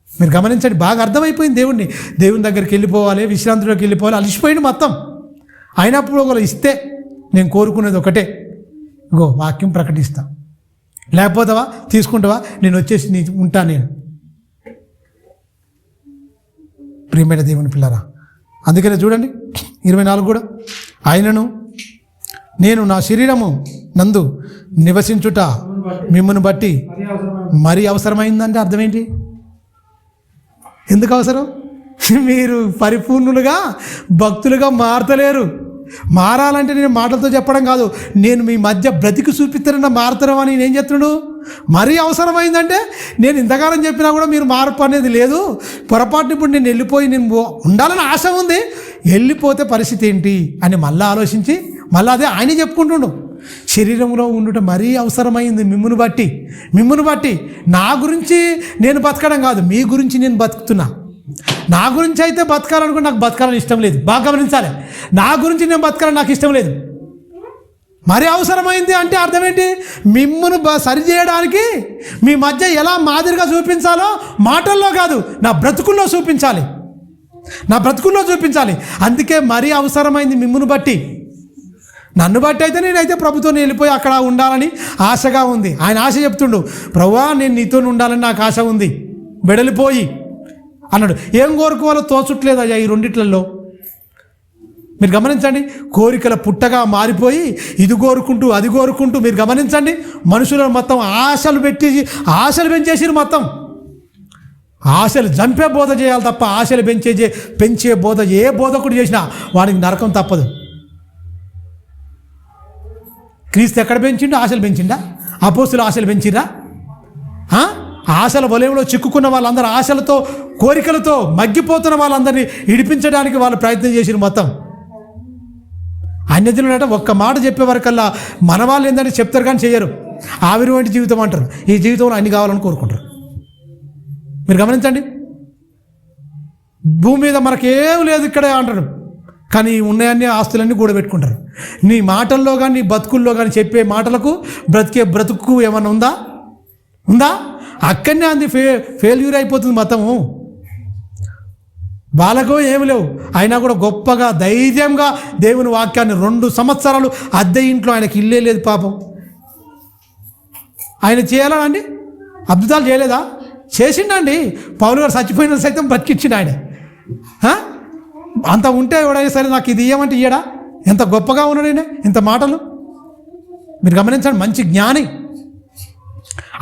మీరు గమనించండి, బాగా అర్థమైపోయింది దేవుని దగ్గరికి వెళ్ళిపోవాలి, విశ్రాంతిలోకి వెళ్ళిపోవాలి. అలిసిపోయింది మొత్తం. అయినప్పుడు ఒకరు ఇస్తే నేను కోరుకునేది ఒకటే, ఇంకో వాక్యం ప్రకటిస్తా, లేకపోతావా తీసుకుంటావా, నేను వచ్చేసి నీ ఉంటా. నేను ప్రియమైన దేవుని పిల్లరా, అందుకనే చూడండి 24 కూడా, ఆయనను నేను నా శరీరము నందు నివసించుట మిమ్మల్ని బట్టి మరీ అవసరమైందంటే అర్థం ఏంటి? ఎందుకు అవసరం? మీరు పరిపూర్ణులుగా భక్తులుగా మారతలేరు. మారాలంటే నేను మాటలతో చెప్పడం కాదు, నేను మీ మధ్య బ్రతికి చూపిస్తానన్న మారుతాను అని నేను చెప్తున్నాడు. మరీ అవసరమైందంటే నేను ఇంతకాలం చెప్పినా కూడా మీరు మార్పు అనేది లేదు. పొరపాటున ఇప్పుడు నేను వెళ్ళిపోయి నేను ఉండాలని ఆశ ఉంది, వెళ్ళిపోతే పరిస్థితి ఏంటి అని మళ్ళీ ఆలోచించి మళ్ళీ అదే ఆయన చెప్పుకుంటుండు. శరీరంలో ఉండుట మరీ అవసరమైంది మిమ్మును బట్టి. నా గురించి నేను బతకడం కాదు, మీ గురించి నేను బతుకుతున్నా. నా గురించి అయితే బతకాలనుకుంటే నాకు బతకాలని ఇష్టం లేదు. బాగా గమనించాలి, నా గురించి నేను బతకాలని నాకు ఇష్టం లేదు. మరీ అవసరమైంది అంటే అర్థం ఏంటి? మిమ్మును సరి చేయడానికి మీ మధ్య ఎలా మాదిరిగా చూపించాలో మాటల్లో కాదు, నా బ్రతుకుల్లో చూపించాలి. అందుకే మరీ అవసరమైంది మిమ్మును బట్టి. నన్ను బట్టి అయితే నేనైతే ప్రభుత్వం వెళ్ళిపోయి అక్కడ ఉండాలని ఆశగా ఉంది. ఆయన ఆశ చెప్తుండు, ప్రభువా నేను నీతో ఉండాలని నాకు ఆశ ఉంది, వెడలిపోయి అన్నాడు. ఏం కోరుకోవాలో తోచుట్లేదు అయ్యా ఈ రెండిట్లలో. మీరు గమనించండి, కోరికల పుట్టగా మారిపోయి ఇది కోరుకుంటూ అది కోరుకుంటూ, మీరు గమనించండి, మనుషులను మొత్తం ఆశలు పెంచేసిరు. మొత్తం ఆశలు చంపే బోధ చేయాలి తప్ప ఆశలు పెంచే బోధ ఏ బోధకుడు చేసినా వాడికి నరకం తప్పదు. క్రీస్తు ఎక్కడ పెంచిండు? ఆశలు పెంచిండా? అపోస్తులు ఆశలు పెంచిరా? ఆశల వలయంలో చిక్కుకున్న వాళ్ళందరూ, ఆశలతో కోరికలతో మగ్గిపోతున్న వాళ్ళందరినీ ఇడిపించడానికి వాళ్ళు ప్రయత్నం చేసిరు. మొత్తం అన్యజనులంటే ఒక్క మాట చెప్పే వరకల్లా మన వాళ్ళు ఏంటంటే చెప్తారు కానీ చేయరు. ఆవిరి వంటి జీవితం అంటారు. ఈ జీవితంలో అన్ని కావాలని కోరుకుంటారు. మీరు గమనించండి, భూమి మీద మనకేం లేదు ఇక్కడే అంటారు, కానీ ఉన్నాయన్నీ ఆస్తులన్నీ కూడబెట్టుకుంటారు. నీ మాటల్లో కానీ నీ బతుకుల్లో కానీ చెప్పే మాటలకు బ్రతుకు ఏమన్నా ఉందా? అక్కడనే అంది ఫెయిల్యూర్ అయిపోతుంది మొత్తము. వాళ్ళకు ఏమి లేవు, అయినా కూడా గొప్పగా ధైర్యంగా దేవుని వాక్యాన్ని 2 సంవత్సరాలు అద్దె ఇంట్లో ఆయనకి ఇల్లే లేదు పాపం. ఆయన చేయాలా అండి? అద్భుతాలు చేయలేదా? చేసిండండి. పౌలు గారు చచ్చిపోయిన సైతం బ్రతికించిండు ఆయన. అంత ఉంటే ఎవడైనా సరే నాకు ఇది ఇయ్యమంటే ఇయ్యడా? ఎంత గొప్పగా ఉన్నాడు ఇంత మాటలు. మీరు గమనించండి, మంచి జ్ఞాని.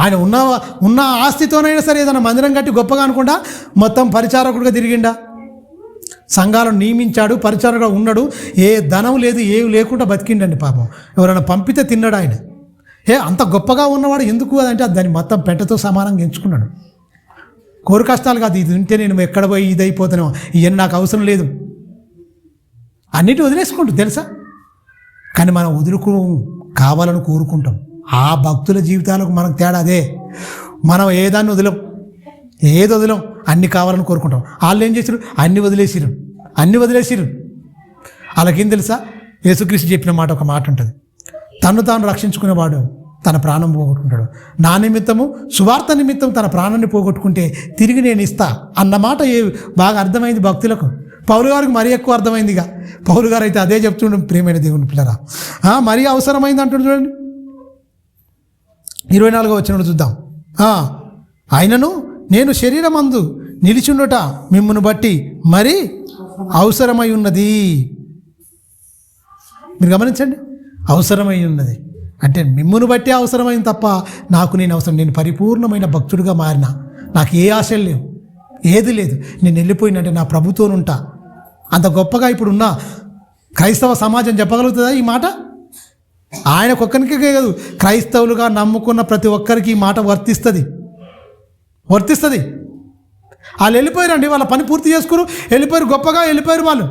ఆయన ఉన్న ఆస్తితోనైనా సరే ఏదైనా మందిరం కట్టి గొప్పగా అనుకుంటా మొత్తం పరిచారకుడిగా తిరిగిండా. సంఘాలను నియమించాడు, పరిచారకుడుగా ఉన్నాడు. ఏ ధనం లేదు, ఏవి లేకుండా బతికిండండి పాపం. ఎవరైనా పంపితే తిన్నాడు ఆయన. అంత గొప్పగా ఉన్నవాడు ఎందుకు అదంటే దాన్ని మొత్తం పెట్టతో సమానంగా ఎంచుకున్నాడు. కోరు కష్టాలు కాదు, ఇది ఉంటే నేను ఎక్కడ పోయి ఇది అయిపోతానో, ఇవన్నీ నాకు అవసరం లేదు, అన్నిటి వదిలేసుకుంటూ తెలుసా. కానీ మనం కావాలని కోరుకుంటాం. ఆ భక్తుల జీవితాలకు మనకు తేడా అదే. మనం ఏదాన్ని వదిలం, అన్ని కావాలని కోరుకుంటాం. వాళ్ళు ఏం చేశారు? అన్ని వదిలేసిరు. వాళ్ళకేం తెలుసా? యేసుక్రీస్తు చెప్పిన మాట, ఒక మాట ఉంటుంది, తను తాను రక్షించుకునేవాడు తన ప్రాణం పోగొట్టుకుంటాడు, నా నిమిత్తము సువార్త నిమిత్తం తన ప్రాణాన్ని పోగొట్టుకుంటే తిరిగి నేను ఇస్తా అన్న మాట బాగా అర్థమైంది భక్తులకు. పౌలు గారికి మరీ ఎక్కువ అర్థమైందిగా. పౌలు గారు అయితే అదే చెప్తుండే, ప్రియమైన దేవుని పిల్లరా, మరీ అవసరమైంది అంటుండే. చూడండి 24వ వచనం చూద్దాం. ఆయనను నేను శరీరమందు నిలిచుండుట మిమ్మును బట్టి మరి అవసరమై ఉన్నది. మీరు గమనించండి, అవసరమై ఉన్నది అంటే మిమ్మును బట్టి అవసరమైంది తప్ప నాకు నేను అవసరం. నేను పరిపూర్ణమైన భక్తుడిగా మారిన, నాకు ఏ ఆశలు లేవు, ఏది లేదు. నేను వెళ్ళిపోయినంటే నా ప్రభుత్వం ఉంటా. అంత గొప్పగా ఇప్పుడున్న క్రైస్తవ సమాజం చెప్పగలుగుతుందా ఈ మాట? ఆయనకొక్కరికే కాదు, క్రైస్తవులుగా నమ్ముకున్న ప్రతి ఒక్కరికి ఈ మాట వర్తిస్తుంది. వాళ్ళు వెళ్ళిపోయారండి, వాళ్ళ పని పూర్తి చేసుకుని వెళ్ళిపోయారు, గొప్పగా వెళ్ళిపోయారు వాళ్ళు.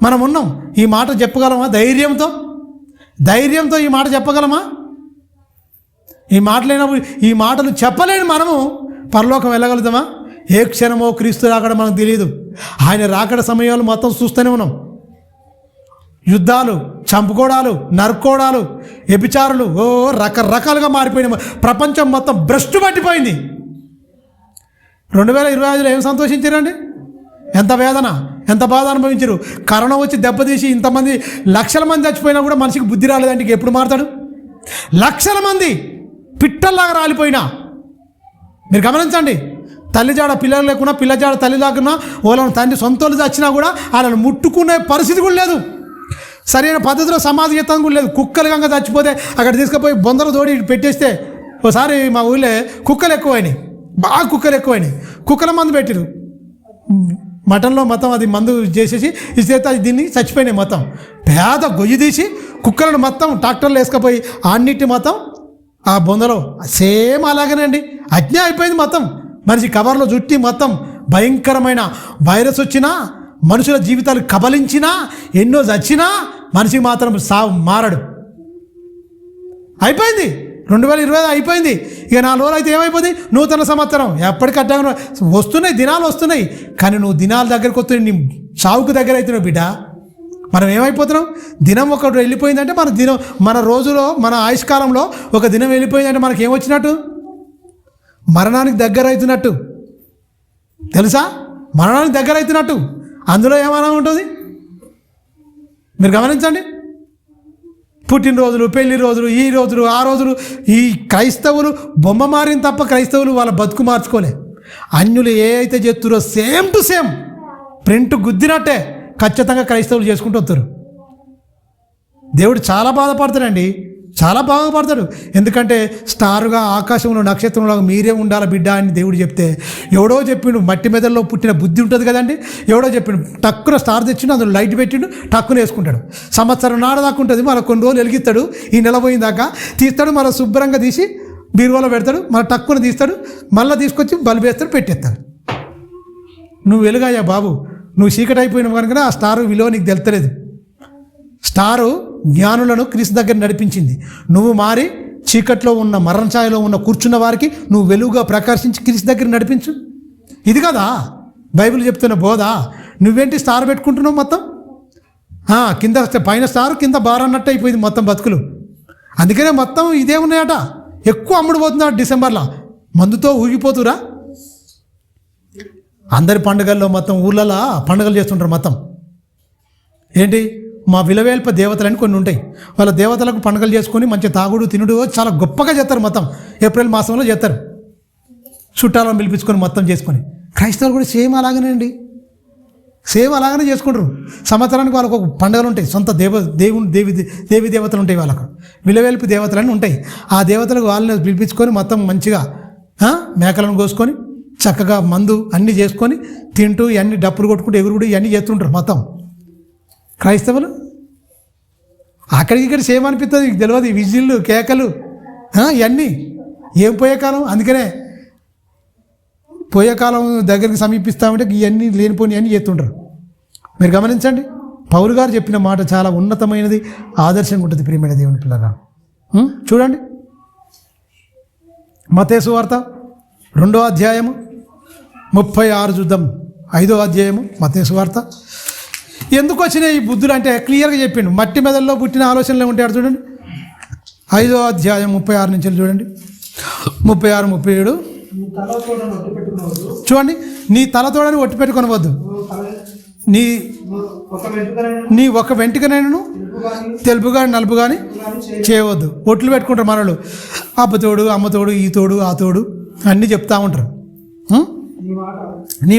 మనం ఉన్నాం. ఈ మాట చెప్పగలమా? ధైర్యంతో ఈ మాట చెప్పగలమా? ఈ మాటలైనప్పుడు ఈ మాటలు చెప్పలేని మనము పరలోకం వెళ్ళగలుగుతామా? ఏ క్షణమో క్రీస్తు రాకడ మనకు తెలియదు. ఆయన రాకడ సమయాలు మొత్తం చూస్తూనే ఉన్నాం. యుద్ధాలు, చంపుకోవడాలు, నరుక్కోవడాలు, వ్యభిచారులు, రకరకాలుగా మారిపోయిన ప్రపంచం మొత్తం భ్రష్టు పట్టిపోయింది. 2025లో ఏం సంతోషించారండి? ఎంత వేదన, ఎంత బాధ అనుభవించారు. కరోనా వచ్చి దెబ్బతీసి ఇంతమంది లక్షల మంది చచ్చిపోయినా కూడా మనిషికి బుద్ధి రాలేదంటే ఇంక ఎప్పుడు మారుతాడు? లక్షల మంది పిట్టల్లాగా రాలిపోయినా మీరు గమనించండి. తల్లి జాడ పిల్లలు లేకున్నా, పిల్ల జాడ తల్లి లేకున్నా, వాళ్ళని తండ్రి సొంతలు చచ్చినా కూడా వాళ్ళని ముట్టుకునే పరిస్థితి కూడా లేదు. సరైన పద్ధతిలో సమాజం కూడా లేదు. కుక్కలు గంగ చచ్చిపోతే అక్కడ తీసుకుపోయి బొందలు తోడి పెట్టేస్తే, ఒకసారి మా ఊళ్ళో కుక్కలు ఎక్కువైనాయి, బాగా కుక్కలు ఎక్కువైనాయి. కుక్కల మందు పెట్టిరు మటన్లో మొత్తం, అది మందు చేసేసి ఇస్తే దీన్ని చచ్చిపోయినాయి మొత్తం. పేద గొయ్యి తీసి కుక్కలను మొత్తం ట్రాక్టర్లు వేసుకుపోయి అన్నిటి మొత్తం ఆ బొందలో సేమ్ అలాగేనండి. అజ్ఞ అయిపోయింది మొత్తం. మనిషి కవర్లో చుట్టి మొత్తం భయంకరమైన వైరస్ వచ్చినా, మనుషుల జీవితాలు కబలించినా, ఎన్నో చచ్చినా మనిషికి మాత్రం మారడు. అయిపోయింది 2020 అయిపోయింది. ఇక 4 రోజులు అయితే ఏమైపోయింది? నూతన సంవత్సరం. ఎప్పటికట్టా వస్తున్నాయి, దినాలు వస్తున్నాయి. కానీ నువ్వు దినాల దగ్గరికి వస్తున్నాయి, నీ సావుకు దగ్గర అవుతున్నావు బిడ్డ. మనం ఏమైపోతున్నాం? దినం ఒకటి వెళ్ళిపోయిందంటే మన దినం, మన రోజులో, మన ఆయుష్కాలంలో ఒక దినం వెళ్ళిపోయిందంటే మనకి ఏమొచ్చినట్టు? మరణానికి దగ్గర అవుతున్నట్టు. తెలుసా? మరణానికి దగ్గర అవుతున్నట్టు. అందులో ఏమైనా ఉంటుంది? మీరు గమనించండి. పుట్టినరోజులు, పెళ్లి రోజులు, ఈ రోజులు, ఆ రోజులు. ఈ క్రైస్తవులు బొమ్మ మారిన తప్ప క్రైస్తవులు వాళ్ళ బతుకు మార్చుకోలే. అన్యులు ఏ అయితే చేస్తురో సేమ్ టు సేమ్ ప్రింట్ గుద్దినట్టే ఖచ్చితంగా క్రైస్తవులు చేసుకుంటూ వస్తారు. దేవుడు చాలా బాధపడతాడండి, చాలా బాధపడతాడు. ఎందుకంటే స్టారుగా, ఆకాశంలో నక్షత్రంలో మీరే ఉండాలి బిడ్డ అని దేవుడు చెప్తే, ఎవడో చెప్పిండు, మట్టి మెదల్లో పుట్టిన బుద్ధి ఉంటుంది కదండి, ఎవడో చెప్పిండు, టక్కున స్టార్ తెచ్చిండు, అందులో లైట్ పెట్టిండు, టక్కున వేసుకుంటాడు. సంవత్సరం నాడదాకా ఉంటుంది, మళ్ళీ కొన్ని రోజులు వెలిగిస్తాడు, ఈ నెల పోయిందాకా తీస్తాడు, మళ్ళీ శుభ్రంగా తీసి బీరువాలో పెడతాడు, మళ్ళీ టక్కున తీస్తాడు, మళ్ళీ తీసుకొచ్చి బల్బు వేస్తాడు, పెట్టేస్తాడు. నువ్వు వెలుగాయా బాబు, నువ్వు చీకటి అయిపోయినావు కనుక ఆ స్టారు విలువ నీకు తెలుస్తలేదు. స్టారు జ్ఞానులను క్రీస్తు దగ్గర నడిపించింది. నువ్వు మారి చీకట్లో ఉన్న, మరణఛాయలో ఉన్న కూర్చున్న వారికి నువ్వు వెలుగుగా ప్రకాశించి క్రీస్తు దగ్గర నడిపించు. ఇది కదా బైబిల్ చెప్తున్న బోధ. నువ్వేంటి స్టార్ పెట్టుకుంటున్నావు మొత్తం? కింద పైన స్టార్, కింద బార్ అన్నట్టు అయిపోయింది మొత్తం బతుకులు. అందుకనే మొత్తం ఇదే ఉన్నాయట. ఎక్కువ అమ్ముడు పోతున్నాడు డిసెంబర్లో. మందుతో ఊగిపోతురా. అందరి పండుగల్లో మొత్తం ఊళ్ళలో పండుగలు చేస్తుంటారు మొత్తం. ఏంటి? మా విలువేల్ప దేవతలని కొన్ని ఉంటాయి. వాళ్ళ దేవతలకు పండుగలు చేసుకొని మంచి తాగుడు, తినుడు చాలా గొప్పగా చేస్తారు. మొత్తం ఏప్రిల్ మాసంలో చేస్తారు, చుట్టాలను పిలిపించుకొని మొత్తం చేసుకొని. క్రైస్తవులు కూడా సేమ్ అలాగనే అండి, సేమ్ అలాగనే చేసుకుంటారు. సంవత్సరానికి వాళ్ళకు ఒక పండుగలు ఉంటాయి, సొంత దేవి దేవతలు ఉంటాయి వాళ్ళకు, విలువేల్పు దేవతలని ఉంటాయి. ఆ దేవతలకు వాళ్ళని పిలిపించుకొని మొత్తం మంచిగా మేకలను కోసుకొని చక్కగా మందు అన్నీ చేసుకొని తింటూ ఇవన్నీ డప్పులు కొట్టుకుంటూ ఎగురుడు ఇవన్నీ చేస్తుంటారు మొత్తం క్రైస్తవులు. అక్కడికి ఇక్కడ సేమ్ అనిపిస్తుంది, మీకు తెలియదు. విజిల్లు, కేకలు ఇవన్నీ ఏం పోయే కాలం. అందుకనే పోయే కాలం దగ్గరికి సమీపిస్తామంటే ఇవన్నీ లేనిపోయి అన్నీ చేస్తుంటారు. మీరు గమనించండి. పౌలు గారు చెప్పిన మాట చాలా ఉన్నతమైనది, ఆదర్శంగా ఉంటుంది. ప్రియమైన దేవుని పిల్లగా చూడండి, మత్తయి సువార్త 2వ అధ్యాయము 36 చూద్దాం. 5వ అధ్యాయము మత్తయి సువార్త. ఎందుకు వచ్చినాయి ఈ బుద్ధులు అంటే క్లియర్గా చెప్పిండు. మట్టి మెదల్లో పుట్టిన ఆలోచనలు ఉంటాడు చూడండి. 5వ అధ్యాయం 36 నుంచి చూడండి, 36, 37 చూడండి. నీ తలతోడని ఒట్టి పెట్టుకొనవద్దు, నీ ఒక వెంట్రుకనైనను తెలుపు కానీ నలుపు కానీ చేయవద్దు. ఒట్లు పెట్టుకుంటారు మనలు. అబ్బతోడు, అమ్మతోడు, ఈ తోడు, ఆ తోడు అన్నీ చెప్తా ఉంటారు. నీ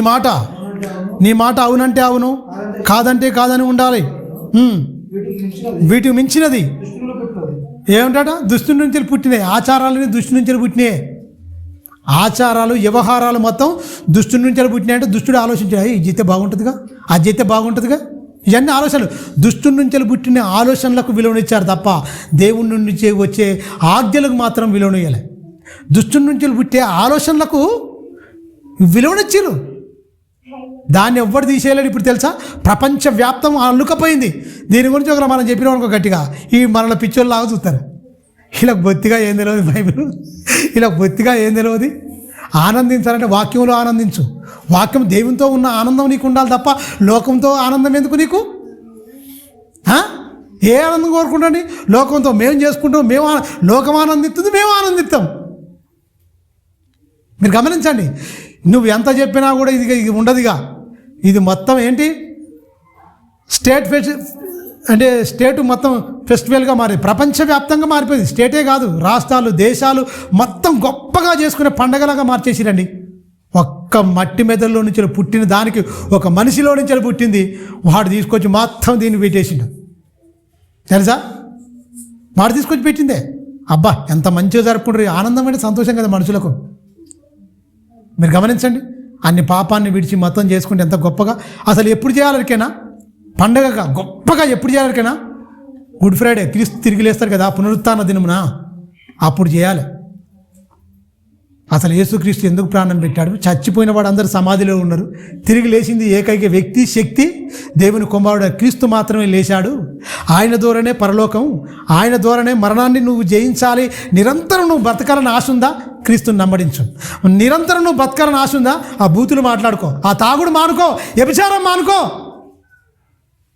మాట అవునంటే అవును, కాదంటే కాదని ఉండాలి. వీటికి మించినది ఏమిటట? దుష్టు నుంచి పుట్టినాయి ఆచారాలని, దుష్టు నుంచి పుట్టినాయి ఆచారాలు, వ్యవహారాలు మొత్తం దుష్టు నుంచి పుట్టినాయి. అంటే దుష్టుడు ఆలోచించాడు, ఇది చేస్తే బాగుంటుందిగా, అది చేస్తే బాగుంటుందిగా. ఇవన్నీ ఆలోచనలు. దుష్టు నుంచి పుట్టిన ఆలోచనలకు విలువనిచ్చారు తప్ప దేవుని నుంచి వచ్చే ఆజ్ఞలకు మాత్రం విలువనియ్యాలి. దుష్టు నుంచి పుట్టే ఆలోచనలకు విలువనిచ్చారు. దాన్ని ఎవ్వరు తీసేయలేడు. ఇప్పుడు తెలుసా, ప్రపంచవ్యాప్తం అల్లుకపోయింది. దీని గురించి ఒకరు మనం చెప్పినాం అనుకో గట్టిగా, ఈ మనలో పిచ్చోళ్ళు లాగా చూస్తారు. ఇలా బొత్తిగా ఏం తెలియదు బైబిల్, ఇలా బొత్తిగా ఏం తెలియదు. ఆనందించాలంటే వాక్యంలో ఆనందించు. వాక్యం దేవునితో ఉన్న ఆనందం నీకు ఉండాలి తప్ప లోకంతో ఆనందం ఎందుకు నీకు? ఏ ఆనందం కోరుకుంటాండి? లోకంతో మేము చేసుకుంటాం, లోకం ఆనందిస్తుంది, మేము ఆనందిస్తాం. మీరు గమనించండి, నువ్వు ఎంత చెప్పినా కూడా ఇది ఉండదుగా. ఇది మొత్తం ఏంటి, స్టేట్ మొత్తం ఫెస్టివల్గా మారి ప్రపంచవ్యాప్తంగా మారిపోయింది. స్టేటే కాదు, రాష్ట్రాలు, దేశాలు మొత్తం గొప్పగా చేసుకునే పండగలాగా మార్చేసిరండి. ఒక్క మట్టి మెదడులో నుంచి పుట్టిన దానికి, ఒక మనిషిలో నుంచి పుట్టింది, వాడు తీసుకొచ్చి మొత్తం దీన్ని పెట్టేసిండు. తెలుసా, వాడు తీసుకొచ్చి పెట్టిందే. అబ్బా ఎంత మంచిగా జరుపుకుంటారు. ఆనందం అంటే సంతోషం కదా మనుషులకు. మీరు గమనించండి, అన్ని పాపాన్ని విడిచి మొత్తం చేసుకుంటే ఎంత గొప్పగా. అసలు ఎప్పుడు చేయాలరికైనా పండగగా గొప్పగా ఎప్పుడు చేయాలరికైనా? గుడ్ ఫ్రైడే, క్రీస్తు తిరిగి లేస్తారు కదా, పునరుత్థాన దినమున, అప్పుడు చేయాలి. అసలు యేసుక్రీస్తు ఎందుకు ప్రాణం పెట్టాడు? చచ్చిపోయిన వాడు అందరూ సమాధిలో ఉన్నారు. తిరిగి లేచింది ఏకైక వ్యక్తి, శక్తి, దేవుని కుమారుడు క్రీస్తు మాత్రమే లేచాడు. ఆయన ద్వారానే పరలోకం, ఆయన ద్వారానే మరణాన్ని నువ్వు జయించాలి. నిరంతరం నువ్వు బతకాలని ఆశ ఉందా? క్రీస్తుని నమ్మడించు. నిరంతరం నువ్వు బతకాలని ఆశ ఉందా? ఆ బూతులు మాట్లాడుకో, ఆ తాగుడు మానుకో, వ్యభిచారం మానుకో,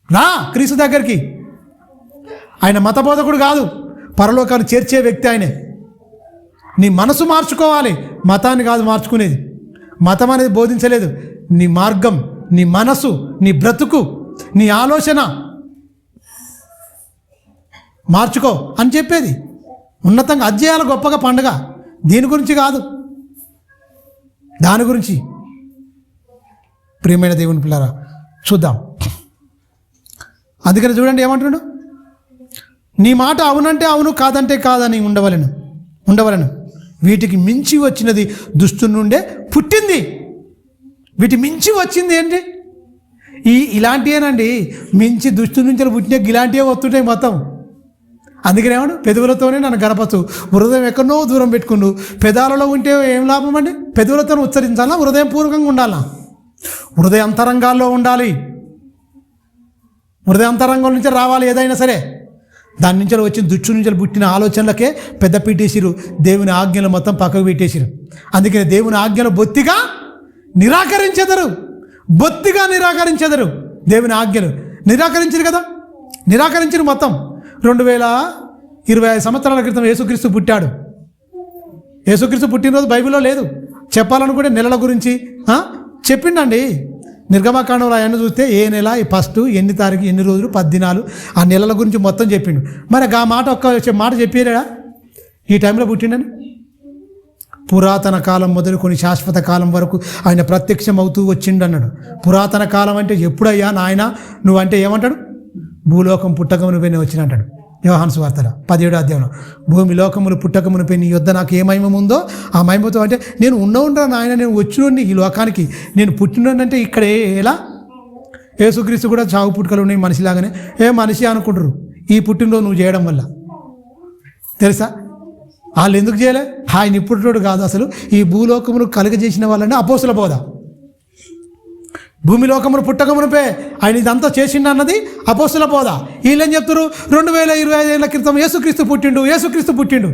రా క్రీస్తు దగ్గరికి. ఆయన మతబోధకుడు కాదు, పరలోకాన్ని చేర్చే వ్యక్తి ఆయనే. నీ మనసు మార్చుకోవాలి, మతాన్ని కాదు మార్చుకునేది. మతం అనేది బోధించలేదు. నీ మార్గం, నీ మనసు, నీ బ్రతుకు, నీ ఆలోచన మార్చుకో అని చెప్పేది. ఉన్నతంగా అధ్యాయాలు గొప్పగా పండుగ, దీని గురించి కాదు, దాని గురించి. ప్రియమైన దేవుని పిల్లరా, చూద్దాం. అందుకని చూడండి ఏమంటున్నాడు, నీ మాట అవునంటే అవును, కాదంటే కాదని ఉండవలను. వీటికి మించి వచ్చినది దుష్టుని నుండే పుట్టింది. వీటి మించి వచ్చింది ఏంటి? ఇలాంటివేనండి. మించి దుష్టుని నుంచి పుట్టిన ఇలాంటివే వస్తుంటాయి మొత్తం. అందుకనేవాడు, పెదవులతోనే నన్ను గణపచ్చు, హృదయం ఎక్కడో దూరం పెట్టుకుండు. పెదాలలో ఉంటే ఏం లాభం అండి? పెదవులతో ఉచ్చరించాలా, హృదయపూర్వకంగా ఉండాలా? హృదయాంతరంగాల్లో ఉండాలి. హృదయాంతరంగం నుంచి రావాలి ఏదైనా సరే. దాని నుంచి వచ్చిన దుష్టు నుంచి పుట్టిన ఆలోచనలకే పెద్ద పెట్టేసిరు. దేవుని ఆజ్ఞలు మొత్తం పక్కకు పెట్టేసిరు. అందుకని దేవుని ఆజ్ఞలు బొత్తిగా నిరాకరించెదరు. దేవుని ఆజ్ఞలు నిరాకరించారు కదా, నిరాకరించారు మొత్తం. 2025 సంవత్సరాల క్రితం యేసుక్రీస్తు పుట్టాడు. యేసుక్రీస్తు పుట్టినరోజు బైబిల్లో లేదు. చెప్పాలనుకుంటే నెలల గురించి చెప్పిండండి. నిర్గమకాండంలో ఆయన చూస్తే ఏ నెల, ఈ ఫస్ట్, ఎన్ని తారీఖు, ఎన్ని రోజులు, 10 దినాలు, ఆ నెలల గురించి మొత్తం చెప్పిండు. మరి ఆ మాట ఒక్క మాట చెప్పారా ఈ టైంలో పుట్టిండని? పురాతన కాలం మొదలుకొని శాశ్వత కాలం వరకు ఆయన ప్రత్యక్షం అవుతూ వచ్చిండు అన్నాడు. పురాతన కాలం అంటే ఎప్పుడయ్యా నాయన నువ్వంటే ఏమంటాడు? భూలోకం పుట్టకమునిపైన వచ్చిన అంటాడు యోహాను సువార్తలో 17వ అధ్యాయంలో. భూమి లోకములు పుట్టకమునిపై నీ యొద్ద నాకు ఏ మహిమ ఉందో ఆ మహిమతో, అంటే నేను ఉండరా నాయన, నేను వచ్చినోడిని ఈ లోకానికి, నేను పుట్టినోడినంటే ఇక్కడ ఎలా? యేసుక్రీస్తు కూడా చావు పుట్టుకలు ఉన్నాయి మనిషిలాగానే. మనిషి అనుకుంటారు ఈ పుట్టినరోజు నువ్వు చేయడం వల్ల. తెలుసా వాళ్ళు ఎందుకు చేయలే? ఆయన ఇప్పుడుతోడు కాదు, అసలు ఈ భూలోకమును కలుగజేసిన వాళ్ళని అపోస్తుల బోధ. భూమి లోకమును పుట్టకమునిపే ఆయన ఇదంతా చేసిండు అన్నది అపోస్తుల బోధ. వీళ్ళేం చెప్తారు? 2025 ఏళ్ళ క్రితం యేసుక్రీస్తు పుట్టిండు.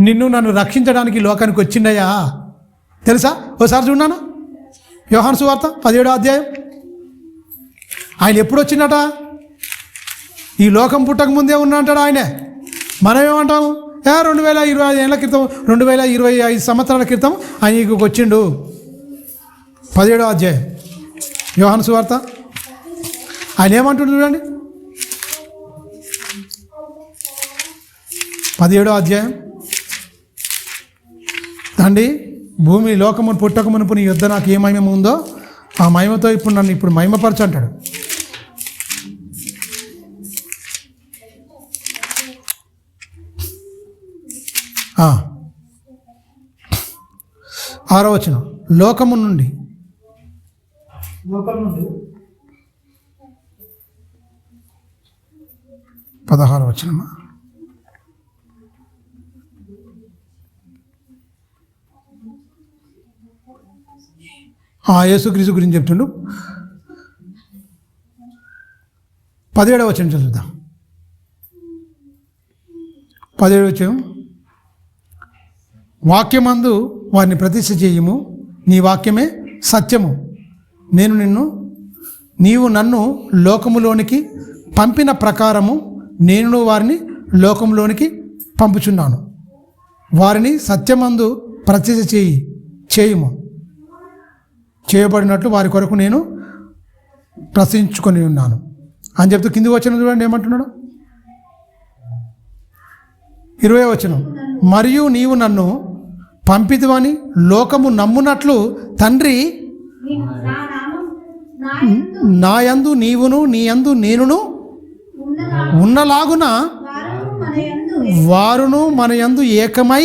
నిన్ను నన్ను రక్షించడానికి లోకానికి వచ్చిండయ్యా. తెలుసా? ఓసారి చూడాను యోహాను సువార్త 17వ అధ్యాయం. ఆయన ఎప్పుడు వచ్చిందట? ఈ లోకం పుట్టక ముందే ఉన్నా అంటాడు ఆయనే. మనం ఏమంటాము? 2025 ఏళ్ళ క్రితం, 2025 సంవత్సరాల క్రితం ఆయన వచ్చిండు. 17వ అధ్యాయం యోహాను సువార్త. ఆయన ఏమంటుండు చూడండి, 17వ అధ్యాయం. తండ్రి భూమి లోకమును పుట్టకమునుపు నీ యుద్ధ నాకు ఏ మహిమ ఉందో ఆ మహిమతో నన్ను ఇప్పుడు మహిమపరచు అంటాడు. ఆరో వచనం, లోకము నుండి 16వ వచనమా? యేసుక్రీస్తు గురించి చెప్తుండు. 17వ వచనం చదువుదాం. 17వ వచనం, వాక్యమందు వారిని ప్రతిష్ఠ చేయము, నీ వాక్యమే సత్యము, నీవు నన్ను లోకములోనికి పంపిన ప్రకారము నేను వారిని లోకంలోనికి పంపుచున్నాను. వారిని సత్యమందు ప్రతిష్ఠ చేయుము, చేయబడినట్లు వారి కొరకు నేను ప్రశ్నించుకొని ఉన్నాను అని చెప్తూ కింది వచనం చూడండి ఏమంటున్నాడు. 20వ వచనం, మరియు నీవు నన్ను పంపితివని లోకము నమ్మునట్లు తండ్రి నాయందు నీవును నీయందు నేనును ఉన్నలాగున వారును మన యందు ఏకమై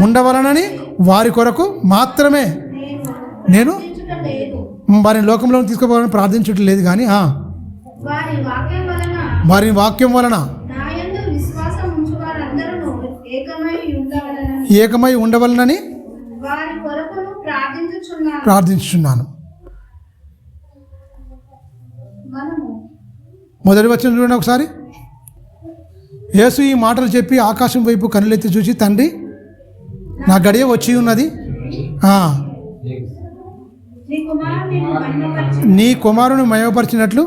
ఉండవలనని వారి కొరకు మాత్రమే నేను వారిని లోకంలో తీసుకుపోవాలని ప్రార్థించటం లేదు కానీ వారి వాక్యం వలన ఏకమై ఉండవలనని ప్రార్థించుచున్నాను. మొదటి వచనం చూడండి ఒకసారి. యేసు ఈ మాటలు చెప్పి ఆకాశం వైపు కనులెత్తి చూసి, తండ్రి నా గడియ వచ్చి ఉన్నది, నీ కుమారుని మహిమపరిచినట్లు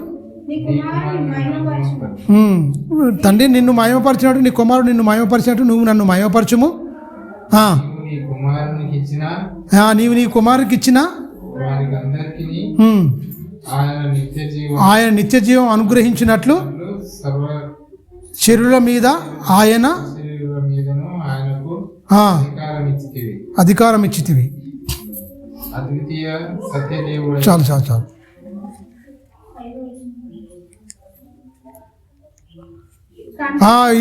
తండ్రి నిన్ను మహిమపరిచినట్టు నీ కుమారుడు నిన్ను మహిమపరిచినట్టు నువ్వు నన్ను మహిమపరచుము. నీవు నీ కుమారునికి ఇచ్చిన ఆయన నిత్య జీవం అనుగ్రహించినట్లు శరీరుల మీద ఆయన అధికారం ఇచ్చితివి. చాలు చాలు చాలు.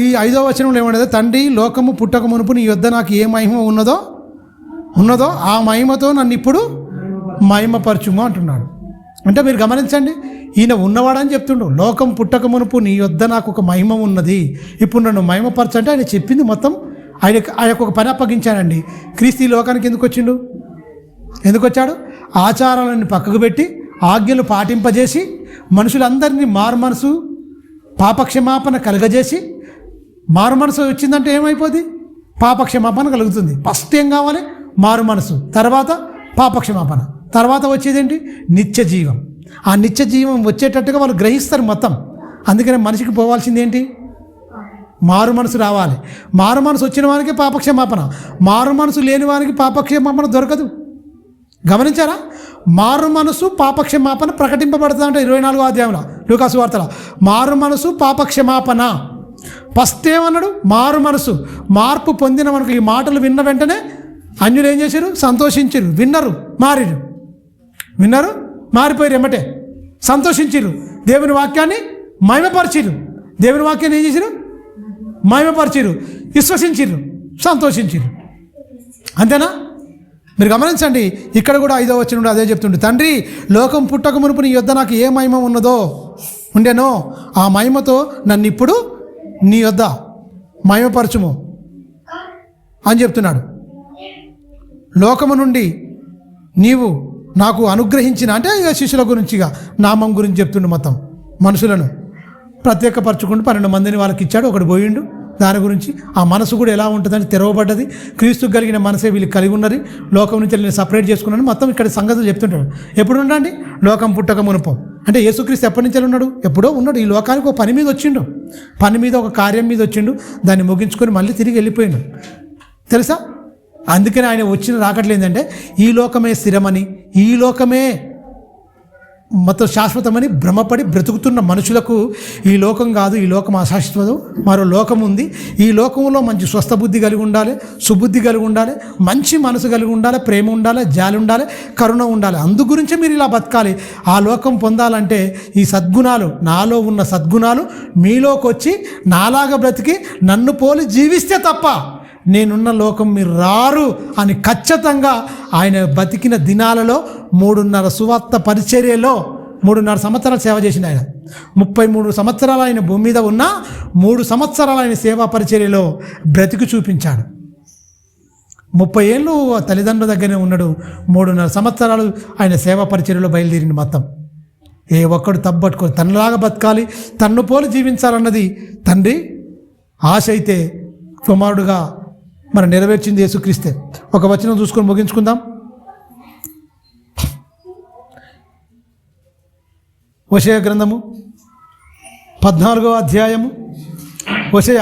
ఈ 5వ వచనంలో ఏమన్నది, తండ్రి లోకము పుట్టక మునుపు నీ యొద్ద నాకు ఏ మహిమ ఉన్నదో ఆ మహిమతో నన్ను ఇప్పుడు మహిమపరచుము అంటున్నాడు. అంటే మీరు గమనించండి, ఈయన ఉన్నవాడని చెప్తుండు. లోకం పుట్టక మునుపు నీ యొద్ద నాకు ఒక మహిమ ఉన్నది, ఇప్పుడు నన్ను మహిమపరచంటే ఆయన చెప్పింది మొత్తం ఆయనకు ఒక పని అప్పగించానండి. క్రీస్తు ఈ లోకానికి ఎందుకు వచ్చాడు? ఆచారాలను పక్కకు పెట్టి ఆజ్ఞలు పాటింపజేసి మనుషులందరినీ మారుమనసు పాపక్షమాపణ కలగజేసి, మారుమనసు వచ్చిందంటే ఏమైపోద్ది? పాపక్షమాపణ కలుగుతుంది. ఫస్ట్ ఏం కావాలి? మారు మనసు, తర్వాత పాపక్షమాపణ, తర్వాత వచ్చేదేంటి? నిత్య జీవం. ఆ నిత్య జీవం వచ్చేటట్టుగా వాళ్ళు గ్రహిస్తారు మొత్తం. అందుకని మనిషికి పోవాల్సింది ఏంటి? మారు మనసు రావాలి. మారు మనసు వచ్చిన వారికి పాపక్షమాపణ, మారు మనసు లేని వారికి పాపక్షమాపణ దొరకదు. గమనించారా? మారు మనసు పాపక్షమాపణ ప్రకటింపబడుతుందంటే 24వ అధ్యాయంలో లూకాసు వార్తల. మారు మనసు పాపక్షమాపణ. ఫస్ట్ ఏమన్నాడు? మారు మనసు. మార్పు పొందిన మనకు ఈ మాటలు విన్న వెంటనే అన్యులు ఏం చేశారు? సంతోషించారు, విన్నారు, మారిపోయారు, ఎమ్మటే సంతోషించారు, దేవుని వాక్యాన్ని మహిమపరిచిరు, దేవుని వాక్యాన్ని ఏం చేశారు? మహిమపరిచిరు, విశ్వసించిరు, సంతోషించిరు. అంతేనా? మీరు గమనించండి, ఇక్కడ కూడా 5వ వచనంలో అదే చెప్తుండే, తండ్రి లోకం పుట్టక మునుపు నీ యొద్ద నాకు ఏ మహిమ ఉండేనో ఆ మహిమతో నన్ను ఇప్పుడు నీ యొద్ద మహిమపరచుము అని చెప్తున్నాడు. లోకము నుండి నీవు నాకు అనుగ్రహించిన, అంటే ఇక శిష్యుల గురించిగా నామం గురించి చెప్తుండు. మొత్తం మనుషులను ప్రత్యేకపరచుకుంటూ 12 మందిని వాళ్ళకి ఇచ్చాడు, ఒకడు పోయిండు. దాని గురించి ఆ మనసు కూడా ఎలా ఉంటుందని తెరవబడ్డది. క్రీస్తుకు కలిగిన మనసే వీళ్ళు కలిగి ఉన్నది, లోకం నుంచి నేను సపరేట్ చేసుకున్నాను. మొత్తం ఇక్కడ సంగతులు చెప్తుంటాడు. ఎప్పుడు ఉండండి? లోకం పుట్టక మునుపు. అంటే యేసుక్రీస్తు ఎప్పటి నుంచి ఉన్నాడు? ఎప్పుడో ఉన్నాడు. ఈ లోకానికి ఒక పని మీద వచ్చిండు, పని మీద ఒక కార్యం మీద వచ్చిండు, దాన్ని ముగించుకొని మళ్ళీ తిరిగి వెళ్ళిపోయిండు. తెలుసా? అందుకని ఆయన వచ్చిన రాకట్లేదంటే ఈ లోకమే స్థిరమని, ఈ లోకమే మొత్తం శాశ్వతమని భ్రమపడి బ్రతుకుతున్న మనుషులకు ఈ లోకం కాదు, ఈ లోకం అశాశ్వతం, మరో లోకం ఉంది. ఈ లోకంలో మంచి స్వస్థ బుద్ధి కలిగి ఉండాలి, సుబుద్ధి కలిగి ఉండాలి, మంచి మనసు కలిగి ఉండాలి, ప్రేమ ఉండాలి, జాలి ఉండాలి, కరుణ ఉండాలి. అందు గురించే మీరు ఇలా బతకాలి. ఆ లోకం పొందాలంటే ఈ సద్గుణాలు, నాలో ఉన్న సద్గుణాలు మీలోకి వచ్చి నాలాగా బ్రతికి నన్ను పోలి జీవిస్తే తప్ప నేనున్న లోకం మీరు రారు అని ఖచ్చితంగా ఆయన బతికిన దినాలలో 3.5 సువార్త పరిచర్యలో 3.5 సంవత్సరాలు సేవ చేసిన ఆయన. 33 సంవత్సరాలు ఆయన భూమి మీద ఉన్న 3 సంవత్సరాలు ఆయన సేవా పరిచర్యలో బ్రతికి చూపించాడు. 30 ఏళ్ళు తల్లిదండ్రుల దగ్గరనే ఉన్నాడు. 3.5 సంవత్సరాలు ఆయన సేవా పరిచర్యలో బయలుదేరింది మొత్తం. ఏ ఒక్కడు తప్పట్టుకో, తనలాగా బతకాలి, తన్ను పోలి జీవించాలన్నది తండ్రి ఆశ అయితే కుమారుడుగా మనం నెరవేర్చింది యేసుక్రీస్తే. ఒక వచనం చూసుకొని ముగించుకుందాం. హోషేయ గ్రంథము 14వ అధ్యాయము, హోషేయ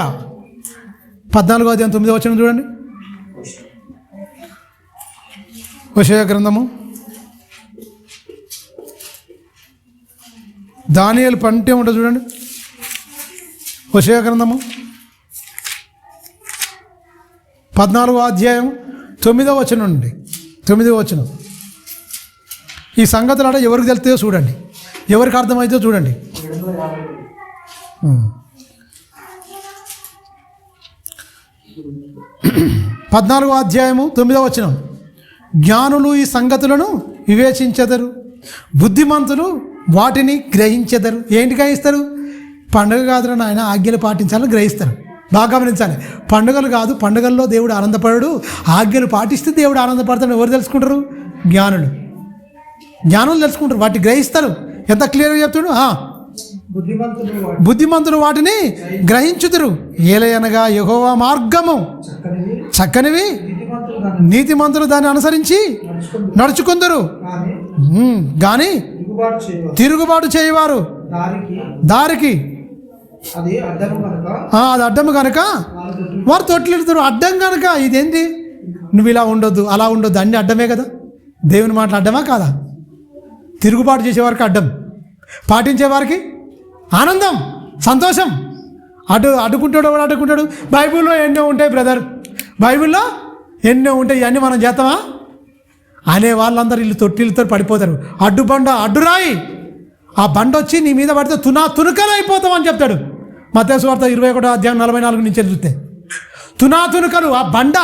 14వ అధ్యాయం 9వ వచనం చూడండి. హోషేయ గ్రంథము దానియేలు పంటే ఉంటుంది చూడండి. హోషేయ గ్రంథము 14వ అధ్యాయం 9వ వచనం నుండి 9వ వచనం. ఈ సంగతులు అంటే ఎవరికి తెలుస్తాయో చూడండి, ఎవరికి అర్థమవుతుందో చూడండి. 14వ అధ్యాయము 9వ వచనం. జ్ఞానులు ఈ సంగతులను వివేచించెదరు, బుద్ధిమంతులు వాటిని గ్రహించెదరు. ఏంటి గ్రహిస్తారు? పండుగ కాదురా నాయన, ఆజ్ఞలు పాటించాలని గ్రహిస్తారు. బాగా గమనించాలి, పండుగలు కాదు, పండుగల్లో దేవుడు ఆనందపడడు, ఆజ్ఞలు పాటిస్తే దేవుడు ఆనందపడతాడు. ఎవరు తెలుసుకుంటారు? జ్ఞానులు. జ్ఞానులు తెలుసుకుంటారు, వాటిని గ్రహిస్తారు. ఎంత క్లియర్గా చెప్తాడు. బుద్ధిమంతులు వాటిని గ్రహించుదురు. ఏలయనగా యెహోవా మార్గము చక్కనివి, నీతిమంతులు దాన్ని అనుసరించి నడుచుకుందరు. కానీ తిరుగుబాటు చేయవారు దారికి అది అడ్డము కనుక వారు తొట్టిల్లుతారు. అడ్డం కనుక ఇదేంటి, నువ్వు ఇలా ఉండొద్దు, అలా ఉండొద్దు, అన్నీ అడ్డమే కదా. దేవుని మాటలు అడ్డమా కాదా? తిరుగుబాటు చేసేవారికి అడ్డం, పాటించేవారికి ఆనందం, సంతోషం. అడ్డుకుంటాడు, వాడు అడ్డుకుంటాడు. బైబిల్లో ఎన్నో ఉంటాయి బ్రదర్, బైబిల్లో ఎన్నో ఉంటాయి. ఇవన్నీ మనం చేస్తామా అనే వాళ్ళందరూ ఇల్లు తొట్టిల్లుతో పడిపోతారు. అడ్డుబండ, అడ్డురాయి, ఆ బండ వచ్చి నీ మీద పడితే తునకలు అని చెప్తాడు. మత్తయి సువార్త 21వ అధ్యాయం 44 నుంచి చూస్తే తునకలు, ఆ బండ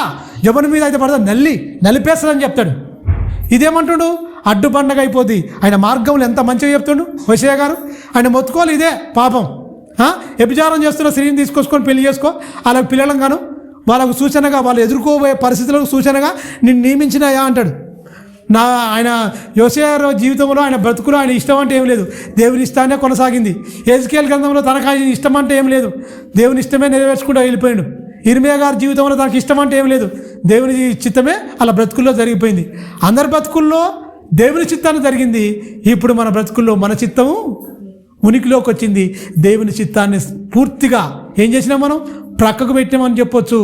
ఎవరి మీద అయితే పడితే నలిపేస్తాడని చెప్తాడు. ఇదేమంటుడు? అడ్డుబండగా అయిపోద్ది. ఆయన మార్గంలో ఎంత మంచిగా చెప్తుండు హోషేయ గారు. ఆయన మొత్తుకోవాలి, ఇదే పాపం. వ్యభిచారం చేస్తున్న స్త్రీని తీసుకొచ్చుకొని పెళ్లి చేసుకో, వాళ్ళకి పిల్లలం గాను, వాళ్ళకు సూచనగా, వాళ్ళు ఎదుర్కోబోయే పరిస్థితులకు సూచనగా నిన్ను నియమించినాయా అంటాడు. ఆయన యోసేయ జీవితంలో, ఆయన బ్రతుకులో ఆయన ఇష్టం అంటే ఏం లేదు, దేవుని ఇష్టాన్నే కొనసాగింది. ఎజ్కేల్ గ్రంథంలో తనకు ఆయన ఇష్టం అంటే ఏం లేదు, దేవుని ఇష్టమే నెరవేర్చుకుంటూ వెళ్ళిపోయాడు. ఇర్మియా గారి జీవితంలో తనకు ఇష్టం అంటే ఏం లేదు, దేవుని చిత్తమే అలా బ్రతుకుల్లో జరిగిపోయింది. అందరి బ్రతుకుల్లో దేవుని చిత్తాన్ని జరిగింది. ఇప్పుడు మన బ్రతుకుల్లో మన చిత్తము ఉనికిలోకి వచ్చింది. దేవుని చిత్తాన్ని పూర్తిగా ఏం చేసినాం మనం? ప్రక్కకు పెట్టినామని చెప్పొచ్చు.